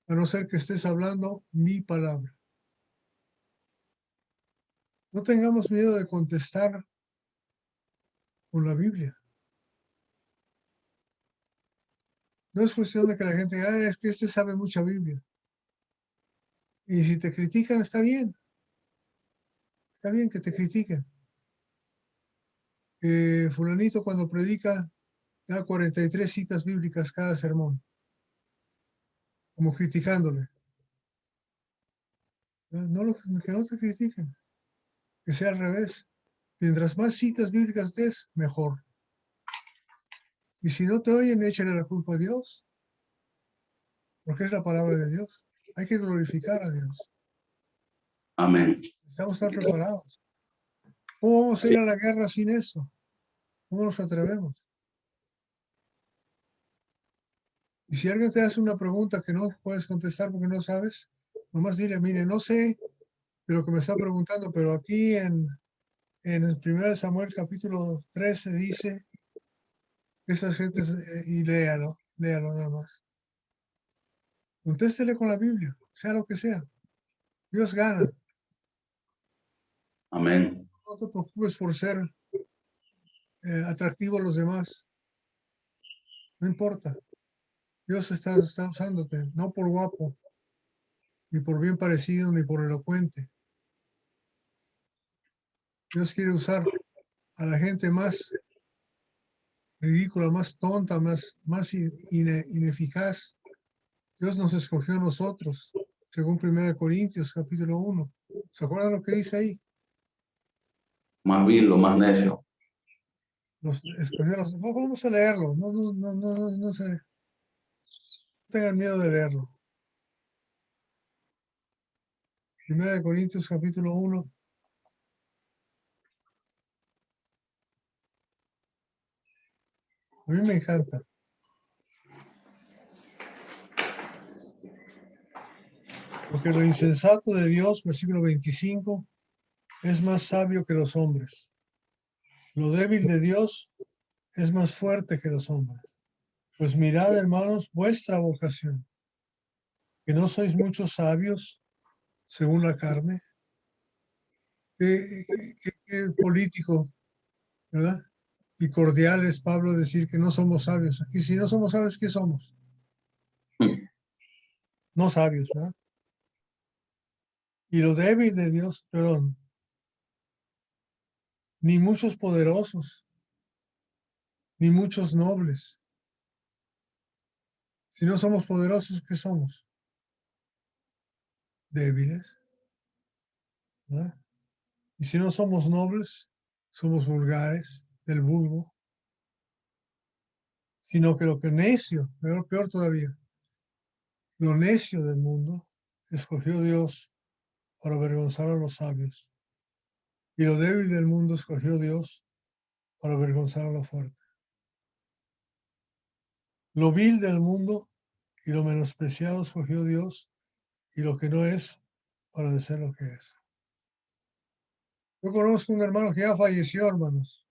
a no ser que estés hablando mi palabra. No tengamos miedo de contestar con la Biblia. No es cuestión de que la gente diga, es que sabe mucha Biblia. Y si te critican, está bien. Está bien que te critiquen. Fulanito cuando predica da 43 citas bíblicas cada sermón, como criticándole. Que no te critiquen, que sea al revés. Mientras más citas bíblicas des, mejor. Y si no te oyen, échale la culpa a Dios, porque es la palabra de Dios. Hay que glorificar a Dios. Amén. Estamos tan preparados. ¿Cómo vamos a ir a la guerra sin eso? ¿Cómo nos atrevemos? Y si alguien te hace una pregunta que no puedes contestar porque no sabes, nomás dile, mire, no sé de lo que me está preguntando, pero aquí en el 1 Samuel capítulo 13 dice, esas gentes, y léalo nada más. Contéstele con la Biblia, sea lo que sea. Dios gana. Amén. No te preocupes por ser atractivo a los demás. No importa. Dios está usándote, no por guapo, ni por bien parecido, ni por elocuente. Dios quiere usar a la gente más ridícula, más tonta, más ineficaz. Dios nos escogió a nosotros, según 1 Corintios capítulo 1. ¿Se acuerdan lo que dice ahí? Más vil, lo más necio. Nos escogió vamos a leerlo. No sé. No tengan miedo de leerlo. 1 Corintios capítulo 1. A mí me encanta. Porque lo insensato de Dios, versículo 25, es más sabio que los hombres. Lo débil de Dios es más fuerte que los hombres. Pues mirad, hermanos, vuestra vocación, que no sois muchos sabios según la carne. Qué político, ¿verdad? Y cordial es Pablo decir que no somos sabios. Y si no somos sabios, ¿qué somos? No sabios, ¿verdad? Y lo débil de Dios, perdón, ni muchos poderosos, ni muchos nobles. Si no somos poderosos, ¿qué somos? Débiles, ¿verdad? Y si no somos nobles, somos vulgares, del vulgo. Sino que lo que necio, peor todavía, lo necio del mundo, escogió Dios para avergonzar a los sabios. Y lo débil del mundo escogió Dios para avergonzar a lo fuerte. Lo vil del mundo y lo menospreciado escogió Dios, y lo que no es para de ser lo que es. Yo conozco un hermano que ya falleció, hermanos,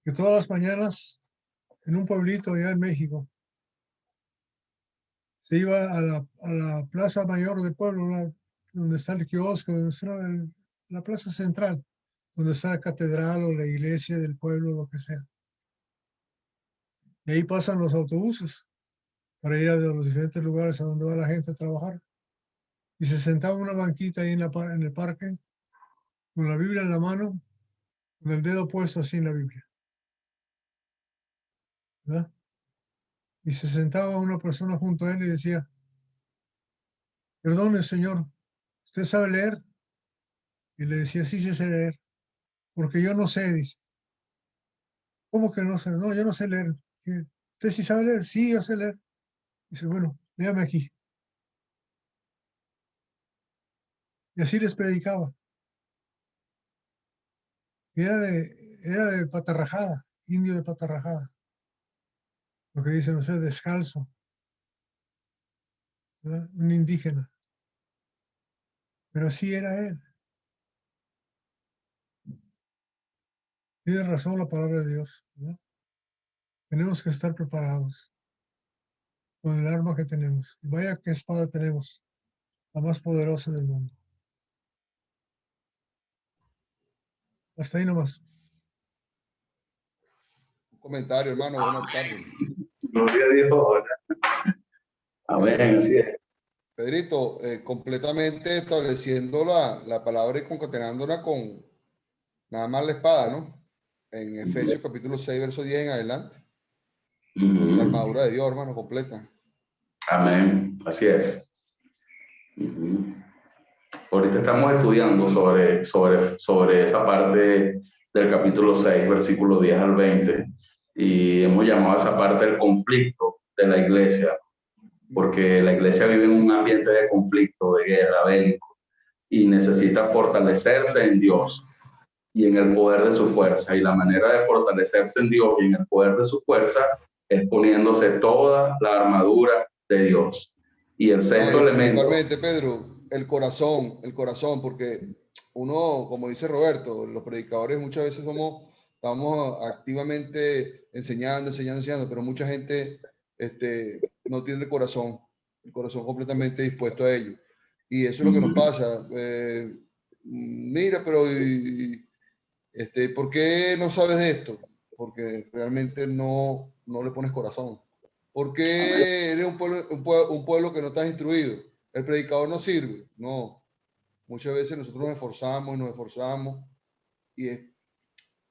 que todas las mañanas en un pueblito allá en México se iba a la plaza mayor del pueblo, donde está el kiosco, donde está la plaza central, donde está la catedral o la iglesia del pueblo, lo que sea. Y ahí pasan los autobuses para ir a los diferentes lugares a donde va la gente a trabajar. Y se sentaba en una banquita ahí en el parque, con la Biblia en la mano, con el dedo puesto así en la Biblia, ¿verdad? Y se sentaba una persona junto a él y decía, perdone, señor, ¿usted sabe leer? Y le decía, sí, sí sé leer, porque yo no sé, dice. ¿Cómo que no sé? No, yo no sé leer. ¿Usted sí sabe leer? Sí, yo sé leer. Dice, bueno, léame aquí. Y así les predicaba. Y era de patarrajada, indio de patarrajada. Lo que dicen, no sé, descalzo, ¿verdad? Un indígena. Pero así era él. Tiene razón la palabra de Dios, ¿verdad? Tenemos que estar preparados con el arma que tenemos. Y vaya qué espada tenemos, la más poderosa del mundo. Hasta ahí nomás. Un comentario, hermano. Buenas tardes. Gloria a Dios. Amén, así es. Pedrito, completamente estableciendo la palabra y concatenándola con nada más la espada, ¿no? En Efesios capítulo 6, verso 10 en adelante. La armadura de Dios, hermano, completa. Amén, así es. Ahorita estamos estudiando sobre esa parte del capítulo 6, versículo 10 al 20, y hemos llamado a esa parte el conflicto de la iglesia, porque la iglesia vive en un ambiente de conflicto, de guerra, bélico, y necesita fortalecerse en Dios y en el poder de su fuerza. Y la manera de fortalecerse en Dios y en el poder de su fuerza es poniéndose toda la armadura de Dios. Y el sexto elemento... Principalmente, Pedro, el corazón, porque uno, como dice Roberto, los predicadores muchas veces estamos activamente enseñando, pero mucha gente no tiene el corazón completamente dispuesto a ello. Y eso es lo que nos pasa. Mira, pero ¿por qué no sabes de esto? porque realmente no le pones corazón. Porque eres un pueblo que no estás instruido. El predicador no sirve. No. Muchas veces nosotros nos esforzamos y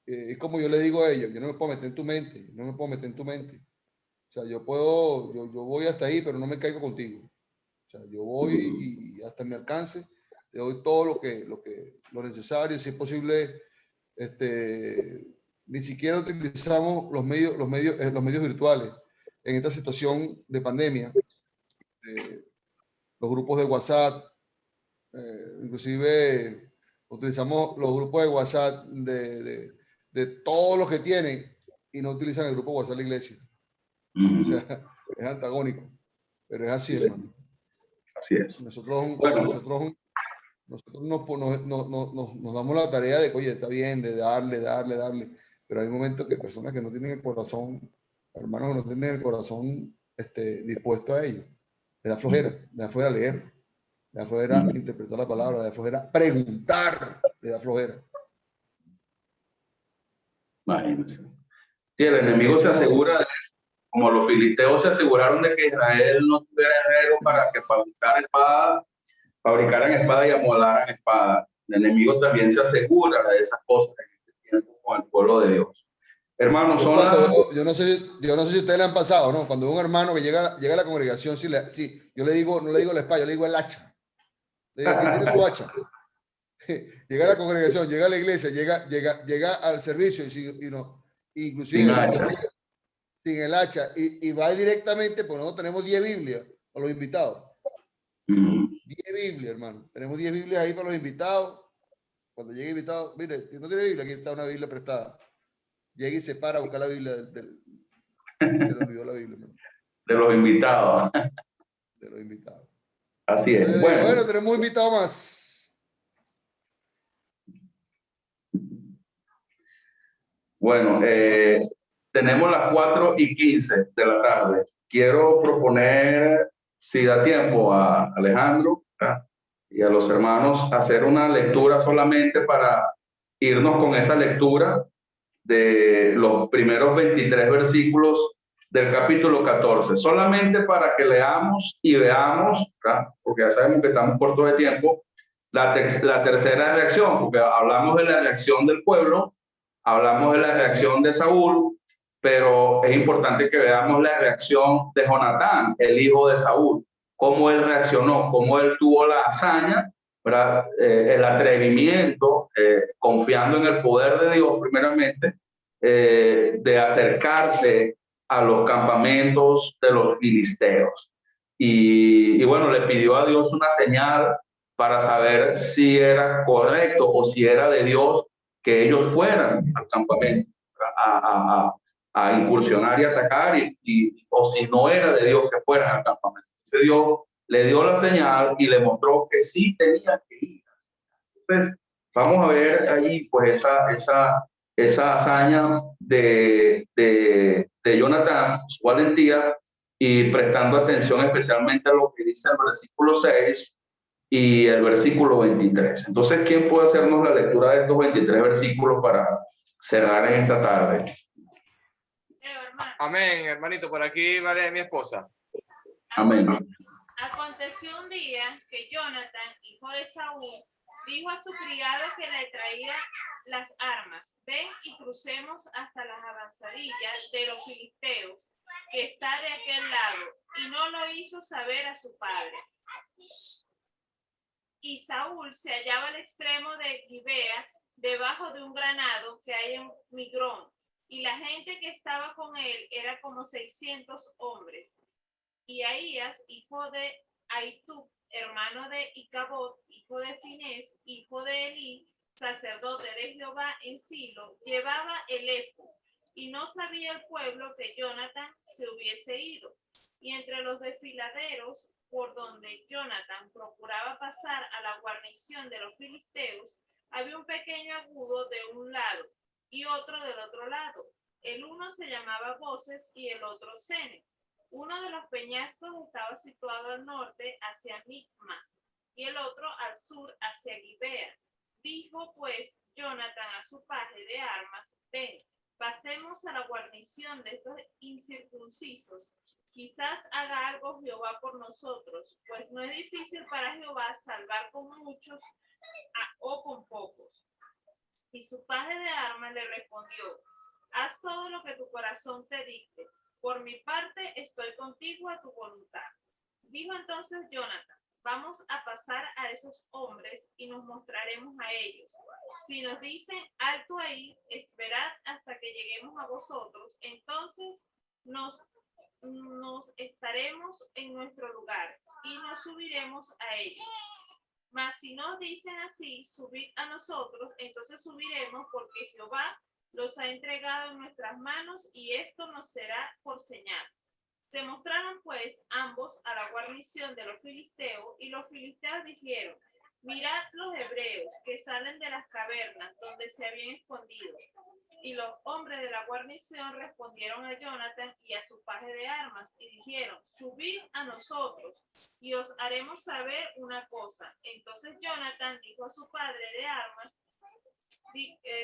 es como yo le digo a ellos, yo no me puedo meter en tu mente, no me puedo meter en tu mente. O sea, yo voy hasta ahí, pero no me caigo contigo. O sea, yo voy y hasta mi alcance, te doy todo lo necesario, si es posible, ni siquiera utilizamos los medios virtuales en esta situación de pandemia, los grupos de WhatsApp, inclusive utilizamos los grupos de WhatsApp de todos los que tienen y no utilizan el grupo WhatsApp de la iglesia. O sea, es antagónico, pero es así, hermano. Así es. Nosotros Bueno, nos damos la tarea de, oye, está bien, de darle, pero hay momentos que personas que no tienen el corazón, hermanos que no tienen el corazón dispuesto a ello, le da flojera leer, le da flojera interpretar la palabra, le da flojera preguntar, le da flojera. imagínense. Sí, el enemigo se asegura, como los filisteos se aseguraron de que Israel no tuviera herrero para que fabricaran espada y amolaran espada. El enemigo también se asegura de esas cosas en este tiempo con el pueblo de Dios. Hermanos, yo no sé si ustedes le han pasado, ¿no? Cuando un hermano que llega a la congregación, yo le digo, no le digo la espada, yo le digo el hacha. Le digo, ¿quién tiene su hacha? Llega a la congregación, llega a la iglesia, llega al servicio inclusive sin el hacha y va directamente, porque nosotros tenemos 10 Biblias para los invitados. 10 Biblias, hermano. Tenemos 10 Biblias ahí para los invitados. Cuando llegue invitado, mire, si no tiene Biblia, aquí está una Biblia prestada. Llega y se para a buscar la Biblia se le olvidó la Biblia, hermano. De los invitados. De los invitados. Así es. Entonces, bueno, tenemos un invitado más. Bueno, tenemos las 4:15 de la tarde. Quiero proponer, si da tiempo, a Alejandro y a los hermanos hacer una lectura solamente para irnos con esa lectura de los primeros 23 versículos del capítulo 14, solamente para que leamos y veamos, porque ya sabemos que estamos cortos de tiempo, la tercera reacción, porque hablamos de la reacción del pueblo, hablamos de la reacción de Saúl, pero es importante que veamos la reacción de Jonatán, el hijo de Saúl, cómo él reaccionó, cómo él tuvo la hazaña, el atrevimiento, confiando en el poder de Dios primeramente, de acercarse a los campamentos de los filisteos. Y bueno, le pidió a Dios una señal para saber si era correcto o si era de Dios que ellos fueran al campamento a incursionar y atacar, o si no era de Dios que fueran al campamento. Entonces Dios le dio la señal y le mostró que sí tenía que ir. Entonces, vamos a ver ahí pues esa hazaña de Jonatán, su valentía, y prestando atención especialmente a lo que dice el versículo 6 y el versículo 23. Entonces, ¿quién puede hacernos la lectura de estos 23 versículos para cerrar en esta tarde? Amén, hermanito. Por aquí vale mi esposa. Amén. Aconteció un día que Jonatán, hijo de Saúl, dijo a su criado que le traía las armas: ven y crucemos hasta las avanzadillas de los filisteos, que está de aquel lado, y no lo hizo saber a su padre. Y Saúl se hallaba al extremo de Gibea, debajo de un granado que hay en Migrón, y la gente que estaba con él era como 600 hombres. Y Ahías, hijo de Ahitub, hermano de Icabod, hijo de Finés, hijo de Elí, sacerdote de Jehová en Silo, llevaba el éfod, y no sabía el pueblo que Jonatán se hubiese ido. Y entre los desfiladeros, por donde Jonatán procuraba pasar a la guarnición de los filisteos, había un pequeño agudo de un lado y otro del otro lado. El uno se llamaba Voces y el otro Sene. Uno de los peñascos estaba situado al norte hacia Micmas y el otro al sur hacia Gibea. Dijo pues Jonatán a su paje de armas: ven, pasemos a la guarnición de estos incircuncisos. Quizás haga algo Jehová por nosotros, pues no es difícil para Jehová salvar con muchos o con pocos. Y su paje de armas le respondió: haz todo lo que tu corazón te dicte. Por mi parte estoy contigo a tu voluntad. Dijo entonces Jonathan: vamos a pasar a esos hombres y nos mostraremos a ellos. Si nos dicen alto ahí, esperad hasta que lleguemos a vosotros, entonces nos estaremos en nuestro lugar y nos subiremos a ellos. Mas si nos dicen así, subid a nosotros, entonces subiremos, porque Jehová los ha entregado en nuestras manos y esto nos será por señal. Se mostraron pues ambos a la guarnición de los filisteos, y los filisteos dijeron: mirad los hebreos que salen de las cavernas donde se habían escondido. Y los hombres de la guarnición respondieron a Jonathan y a su paje de armas y dijeron: subid a nosotros y os haremos saber una cosa. Entonces Jonathan dijo a su padre de armas,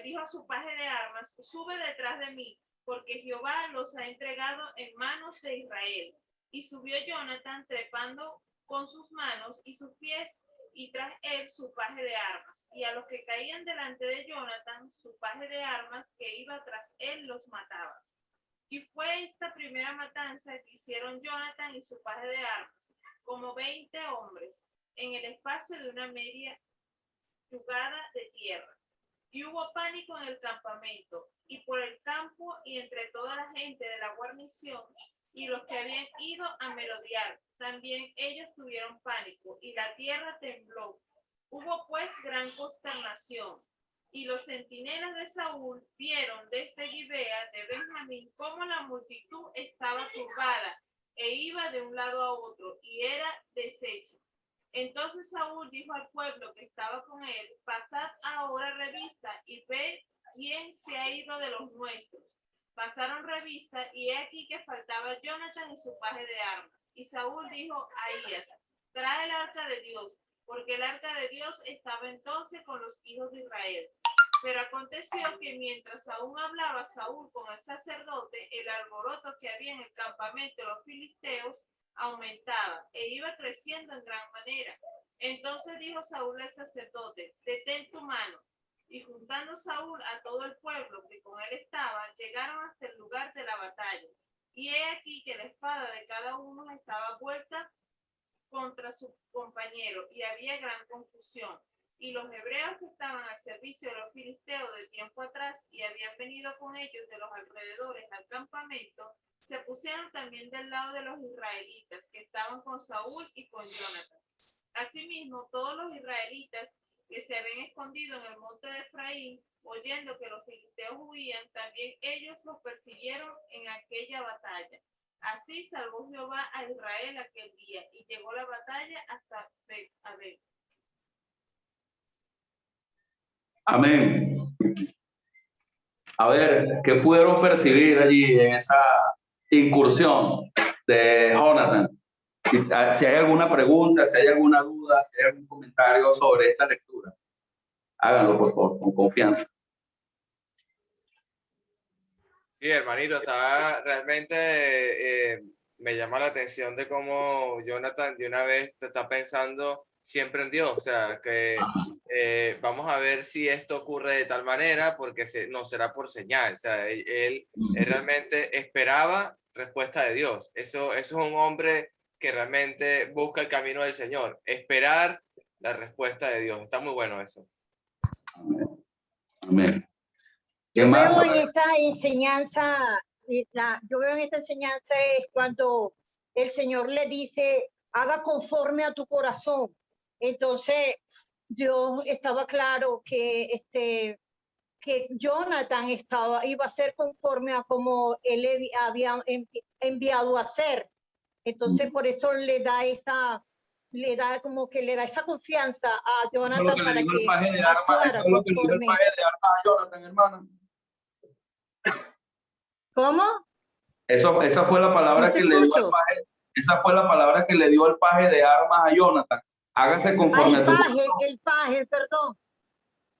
dijo a su paje de armas: sube detrás de mí, porque Jehová los ha entregado en manos de Israel. Y subió Jonathan trepando con sus manos y sus pies, y tras él su paje de armas. Y a los que caían delante de Jonathan, su paje de armas que iba tras él los mataba. Y fue esta primera matanza que hicieron Jonathan y su paje de armas, como 20 hombres, en el espacio de una media yugada de tierra. Y hubo pánico en el campamento, y por el campo, y entre toda la gente de la guarnición, y los que habían ido a merodear, también ellos tuvieron pánico, y la tierra tembló. Hubo pues gran consternación. Y los centinelas de Saúl vieron desde Gibea de Benjamín cómo la multitud estaba turbada, e iba de un lado a otro, y era deshecha. Entonces Saúl dijo al pueblo que estaba con él: pasad ahora revista y ve quién se ha ido de los nuestros. Pasaron revista, y he aquí que faltaba Jonathan y su paje de armas. Y Saúl dijo a Ahías: trae el arca de Dios, porque el arca de Dios estaba entonces con los hijos de Israel. Pero aconteció que mientras aún hablaba Saúl con el sacerdote, el alboroto que había en el campamento de los filisteos aumentaba e iba creciendo en gran manera. Entonces dijo Saúl al sacerdote: detén tu mano. Y juntando Saúl a todo el pueblo que con él estaba, llegaron hasta el lugar de la batalla. Y he aquí que la espada de cada uno estaba vuelta contra su compañero, y había gran confusión. Y los hebreos que estaban al servicio de los filisteos de tiempo atrás y habían venido con ellos de los alrededores al campamento, se pusieron también del lado de los israelitas que estaban con Saúl y con Jonathan. Asimismo, todos los israelitas que se habían escondido en el monte de Efraín, oyendo que los filisteos huían, también ellos los persiguieron en aquella batalla. Así salvó Jehová a Israel aquel día, y llegó la batalla hasta Bet-Abel. Amén. A ver, ¿qué pudieron percibir allí en esa incursión de Jonathan? Si hay alguna pregunta, si hay alguna duda, si hay algún comentario sobre esta lectura, háganlo por favor, con confianza. Sí, hermanito, estaba realmente, me llama la atención de cómo Jonathan de una vez te está pensando siempre en Dios, o sea, que vamos a ver si esto ocurre de tal manera, porque no será por señal, o sea, él realmente esperaba respuesta de Dios. Eso es un hombre que realmente busca el camino del Señor, esperar la respuesta de Dios. Está muy bueno eso. Amén. Amén. Yo veo en esta enseñanza, yo veo en esta enseñanza es cuando el Señor le dice: haga conforme a tu corazón. Entonces, Dios estaba claro que Jonathan iba a ser conforme a como él había enviado a hacer. Entonces, por eso le da esa confianza a Jonathan para que actuara. Eso es lo que le dio el paje de armas a Jonathan, hermano. ¿Cómo? Esa fue la palabra que le dio el paje. Esa fue la palabra que le dio el paje de armas a Jonathan. Hágase conforme a tu corazón. El paje, perdón.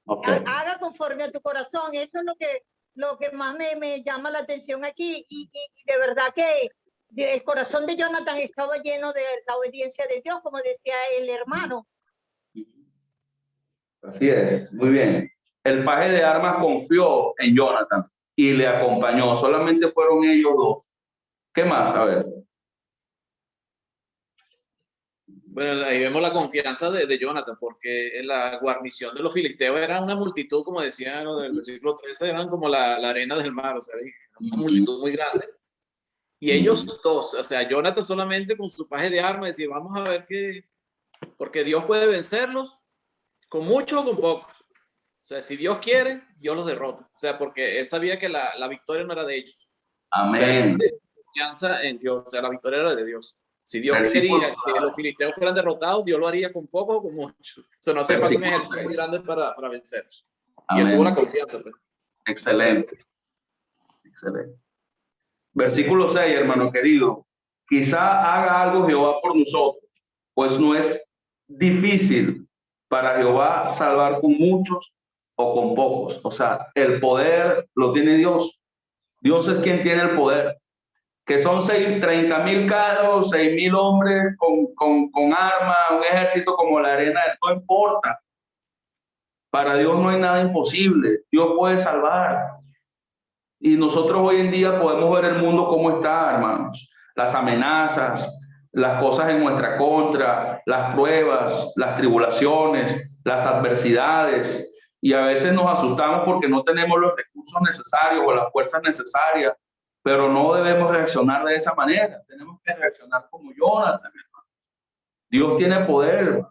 Okay. Haga conforme a tu corazón. Eso es lo que lo que más me llama la atención aquí. Y de verdad que el corazón de Jonathan estaba lleno de la obediencia de Dios, como decía el hermano. Así es, muy bien. El paje de armas confió en Jonathan y le acompañó. Solamente fueron ellos dos. ¿Qué más? A ver. Bueno, ahí vemos la confianza de Jonathan, porque en la guarnición de los filisteos era una multitud, como decía en el versículo 13, eran como la arena del mar, o sea, una multitud muy grande. Y ellos dos, o sea, Jonathan solamente con su paje de armas, decía, vamos a ver qué, porque Dios puede vencerlos con mucho o con poco. O sea, si Dios quiere, Dios los derrota. O sea, porque él sabía que la victoria no era de ellos. Amén. O sea, él tenía confianza en Dios, o sea, la victoria era de Dios. Si Dios quería que los filisteos fueran derrotados, Dios lo haría con poco o con mucho. O sea, no hace falta un ejército muy grande para vencerlos. Y él tuvo la confianza. Pues. Excelente. Excelente. Versículo 6, hermano querido. Quizá haga algo Jehová por nosotros, pues no es difícil para Jehová salvar con muchos o con pocos. O sea, el poder lo tiene Dios. Dios es quien tiene el poder. Que son 30,000 carros, 6,000 hombres con armas, un ejército como la arena, no importa. Para Dios no hay nada imposible. Dios puede salvar. Y nosotros hoy en día podemos ver el mundo como está, hermanos. Las amenazas, las cosas en nuestra contra, las pruebas, las tribulaciones, las adversidades. Y a veces nos asustamos porque no tenemos los recursos necesarios o las fuerzas necesarias. Pero no debemos reaccionar de esa manera. Tenemos que reaccionar como Jonathan, hermano. Dios tiene poder.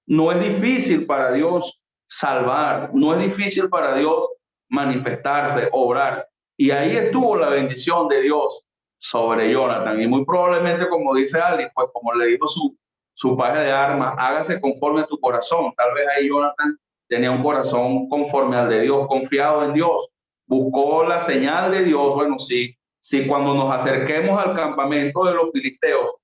No es difícil para Dios salvar. No es difícil para Dios manifestarse, obrar. Y ahí estuvo la bendición de Dios sobre Jonathan. Y muy probablemente, como dice Ali, pues como le dijo su paje de armas, hágase conforme a tu corazón. Tal vez ahí Jonathan tenía un corazón conforme al de Dios, confiado en Dios. Buscó la señal de Dios. Bueno, sí, cuando nos acerquemos al campamento de los filisteos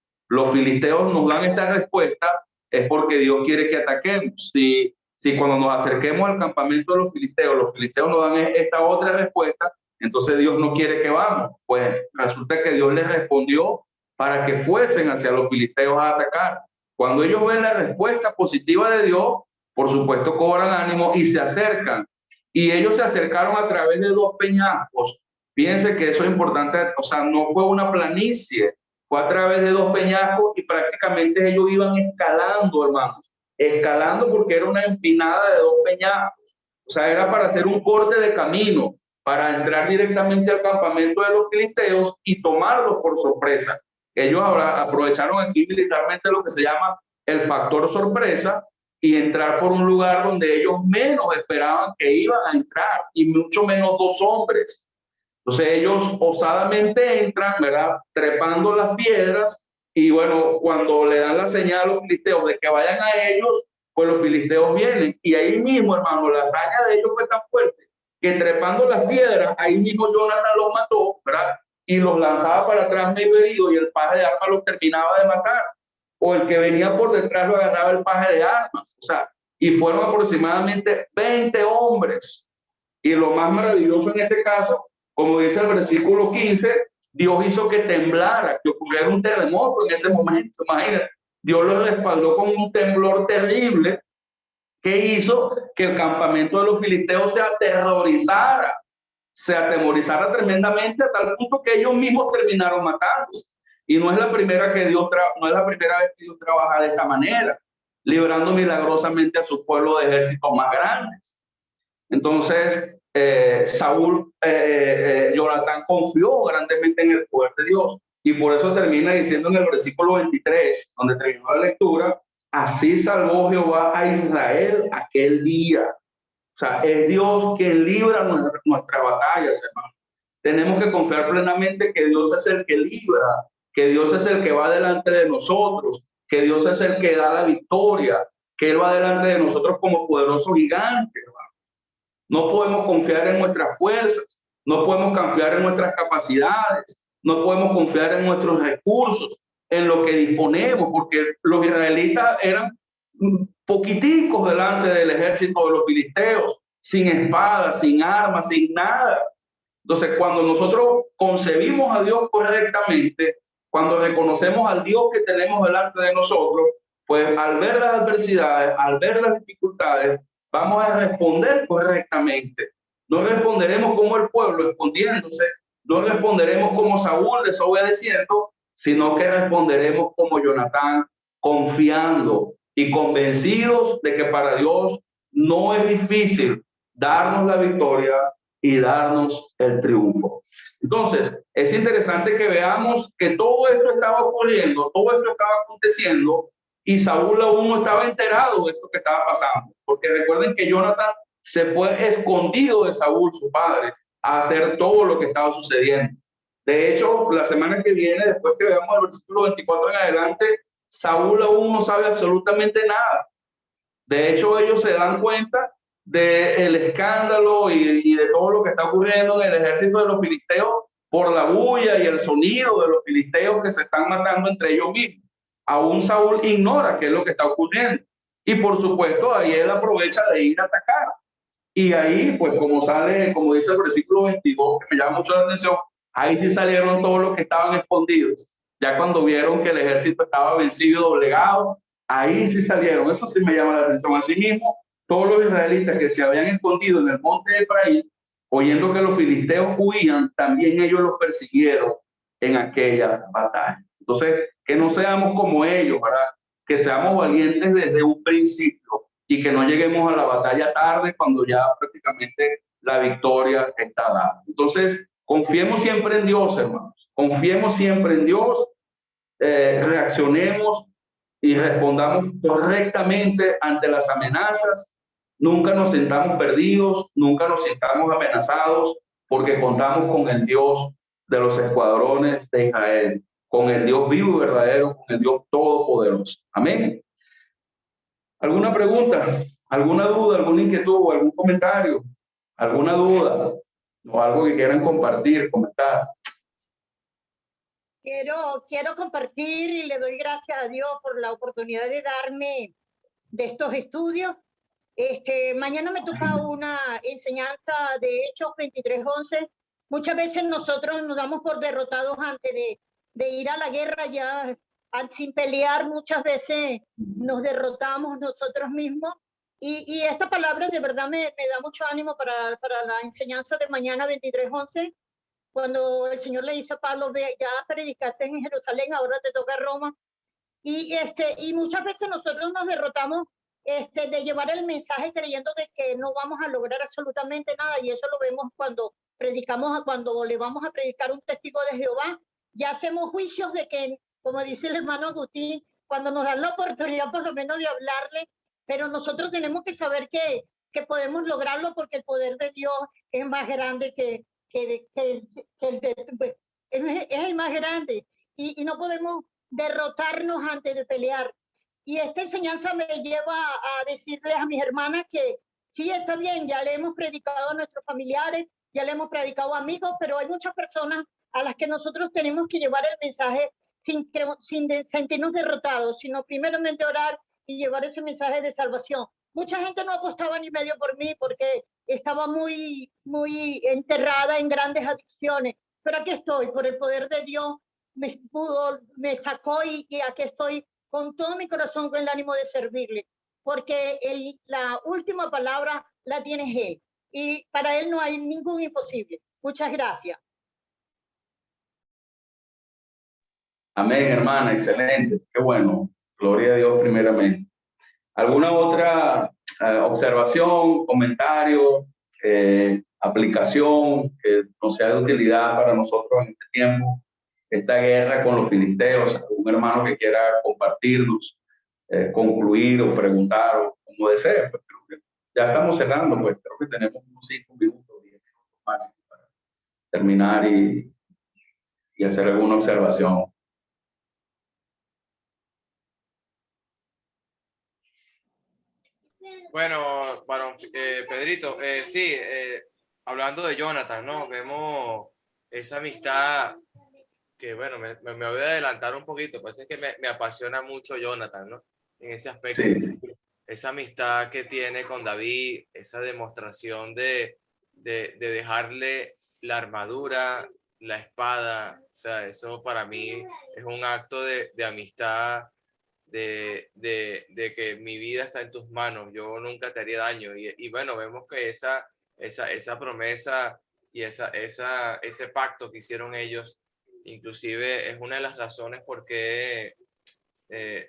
nos dan esta respuesta, es porque Dios quiere que ataquemos. Si cuando nos acerquemos al campamento de los filisteos nos dan esta otra respuesta, entonces Dios no quiere que vamos. Pues resulta que Dios les respondió para que fuesen hacia los filisteos a atacar. Cuando ellos ven la respuesta positiva de Dios, por supuesto cobran ánimo y se acercan. Y ellos se acercaron a través de 2 peñascos. Fíjense que eso es importante, o sea, no fue una planicie, fue a través de 2 peñascos y prácticamente ellos iban escalando, hermanos. Escalando porque era una empinada de 2 peñascos. O sea, era para hacer un corte de camino, para entrar directamente al campamento de los filisteos y tomarlos por sorpresa. Ellos aprovecharon aquí militarmente lo que se llama el factor sorpresa, y entrar por un lugar donde ellos menos esperaban que iban a entrar, y mucho menos 2 hombres. Entonces ellos osadamente entran, ¿verdad? Trepando las piedras, y bueno, cuando le dan la señal a los filisteos de que vayan a ellos, pues los filisteos vienen. Y ahí mismo, hermano, la hazaña de ellos fue tan fuerte que trepando las piedras, ahí mismo Jonathan los mató, ¿verdad? Y los lanzaba para atrás medio herido, y el paje de armas los terminaba de matar. O el que venía por detrás lo agarraba el paje de armas. O sea, y fueron aproximadamente 20 hombres. Y lo más maravilloso en este caso, como dice el versículo 15, Dios hizo que temblara, que ocurriera un terremoto en ese momento. Imagínate, Dios los respaldó con un temblor terrible que hizo que el campamento de los filisteos se atemorizara tremendamente, a tal punto que ellos mismos terminaron matándose. Y no es la primera vez que Dios trabaja de esta manera, librando milagrosamente a su pueblo de ejércitos más grandes. Entonces, Jonathan confió grandemente en el poder de Dios, y por eso termina diciendo en el versículo 23, donde terminó la lectura: así salvó Jehová a Israel aquel día. O sea, es Dios quien libra nuestras batallas, hermano. Tenemos que confiar plenamente que Dios es el que libra, que Dios es el que va delante de nosotros, que Dios es el que da la victoria, que Él va delante de nosotros como poderoso gigante, hermano. No podemos confiar en nuestras fuerzas, no podemos confiar en nuestras capacidades, no podemos confiar en nuestros recursos, en lo que disponemos, porque los israelitas eran poquiticos delante del ejército de los filisteos. sin espada, sin armas, sin nada. Entonces, cuando nosotros concebimos a Dios correctamente, cuando reconocemos al Dios que tenemos delante de nosotros, pues al ver las adversidades, al ver las dificultades, vamos a responder correctamente. No responderemos como el pueblo, escondiéndose, no responderemos como Saúl, desobedeciendo, sino que responderemos como Jonatán, confiando y convencidos de que para Dios no es difícil darnos la victoria y darnos el triunfo. Entonces, es interesante que veamos que todo esto estaba ocurriendo, todo esto estaba aconteciendo, y Saúl aún no estaba enterado de esto que estaba pasando, porque recuerden que Jonatán se fue escondido de Saúl, su padre, a hacer todo lo que estaba sucediendo. De hecho, la semana que viene, después que veamos el versículo 24 en adelante, Saúl aún no sabe absolutamente nada. De hecho, ellos se dan cuenta del escándalo y de todo lo que está ocurriendo en el ejército de los filisteos por la bulla y el sonido de los filisteos que se están matando entre ellos mismos. Aún Saúl ignora qué es lo que está ocurriendo. Y por supuesto, ahí él aprovecha de ir a atacar. Y ahí, pues como sale, como dice el versículo 22, que me llama mucho la atención, ahí sí salieron todos los que estaban escondidos. Ya cuando vieron que el ejército estaba vencido y doblegado, ahí sí salieron. Eso sí me llama la atención. Asimismo, todos los israelitas que se habían escondido en el monte de Efraín, oyendo que los filisteos huían, también ellos los persiguieron en aquella batalla. Entonces, que no seamos como ellos, ¿verdad? Que seamos valientes desde un principio y que no lleguemos a la batalla tarde cuando ya prácticamente la victoria está dada. Entonces, confiemos siempre en Dios, hermanos. Confiemos siempre en Dios, reaccionemos y respondamos correctamente ante las amenazas. Nunca nos sintamos perdidos, nunca nos sintamos amenazados, porque contamos con el Dios de los escuadrones de Israel, con el Dios vivo y verdadero, con el Dios todopoderoso. Amén. ¿Alguna pregunta? ¿Alguna duda? ¿Alguna inquietud? ¿O algún comentario? ¿Alguna duda? ¿O algo que quieran compartir, comentar? Quiero compartir y le doy gracias a Dios por la oportunidad de darme de estos estudios. Mañana me toca una enseñanza de Hechos 23:11. Muchas veces nosotros nos damos por derrotados antes de ir a la guerra, ya sin pelear, muchas veces nos derrotamos nosotros mismos. Y esta palabra de verdad me da mucho ánimo para la enseñanza de mañana 23:11. Cuando el Señor le dice a Pablo, ve, ya predicaste en Jerusalén, ahora te toca Roma. Y muchas veces nosotros nos derrotamos de llevar el mensaje creyendo de que no vamos a lograr absolutamente nada, y eso lo vemos cuando predicamos, cuando le vamos a predicar un testigo de Jehová, ya hacemos juicios de que, como dice el hermano Agustín, cuando nos dan la oportunidad por lo menos de hablarle, pero nosotros tenemos que saber que podemos lograrlo, porque el poder de Dios es más grande es el más grande, y no podemos derrotarnos antes de pelear. Y esta enseñanza me lleva a decirles a mis hermanas que sí, está bien, ya le hemos predicado a nuestros familiares, ya le hemos predicado a amigos, pero hay muchas personas a las que nosotros tenemos que llevar el mensaje sin sentirnos derrotados, sino primeramente orar y llevar ese mensaje de salvación. Mucha gente no apostaba ni medio por mí porque estaba muy enterrada en grandes adicciones, pero aquí estoy, por el poder de Dios me sacó, y aquí estoy con todo mi corazón, con el ánimo de servirle, porque la última palabra la tiene Él, y para Él no hay ningún imposible. Muchas gracias. Amén, hermana, excelente, qué bueno, gloria a Dios primeramente. ¿Alguna otra observación, comentario, aplicación que nos sea de utilidad para nosotros en este tiempo, esta guerra con los filisteos? ¿Algún hermano que quiera compartirnos, concluir o preguntar, o como desee? Pues creo que ya estamos cerrando, pues creo que tenemos unos 5 minutos, 10 minutos más para terminar y hacer alguna observación. Bueno, Pedrito, sí, hablando de Jonathan, ¿no? Vemos esa amistad que, bueno, me voy a adelantar un poquito, parece que me apasiona mucho Jonathan, ¿no? En ese aspecto. Sí. esa amistad que tiene con David, esa demostración de dejarle la armadura, la espada, o sea, eso para mí es un acto de amistad, de que mi vida está en tus manos, yo nunca te haría daño. Y bueno, vemos que esa promesa y ese pacto que hicieron ellos, inclusive es una de las razones por qué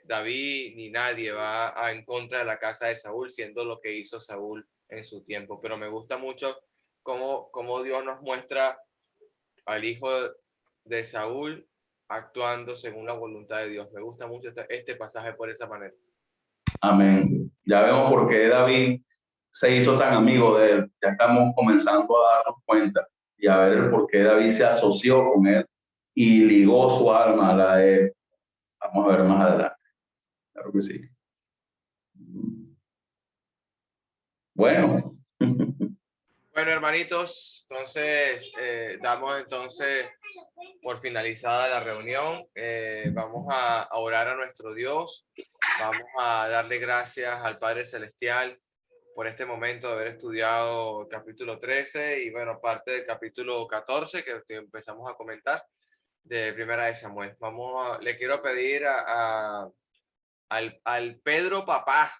David ni nadie va en contra de la casa de Saúl, siendo lo que hizo Saúl en su tiempo. Pero me gusta mucho cómo Dios nos muestra al hijo de Saúl actuando según la voluntad de Dios. Me gusta mucho este pasaje por esa manera. Amén. Ya vemos por qué David se hizo tan amigo de él. Ya estamos comenzando a darnos cuenta y a ver el por qué David se asoció con él y ligó su alma a la de él. Vamos a ver más adelante. Claro que sí. Bueno. Bueno, hermanitos, entonces damos por finalizada la reunión. Vamos a orar a nuestro Dios. Vamos a darle gracias al Padre Celestial por este momento de haber estudiado el capítulo 13 y bueno, parte del capítulo 14 que empezamos a comentar de Primera de Samuel. Le quiero pedir al Pedro Papá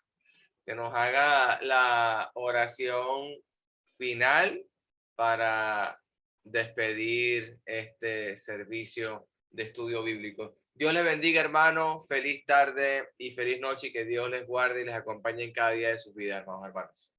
que nos haga la oración final para despedir este servicio de estudio bíblico. Dios les bendiga, hermanos. Feliz tarde y feliz noche y que Dios les guarde y les acompañe en cada día de sus vidas, hermanos.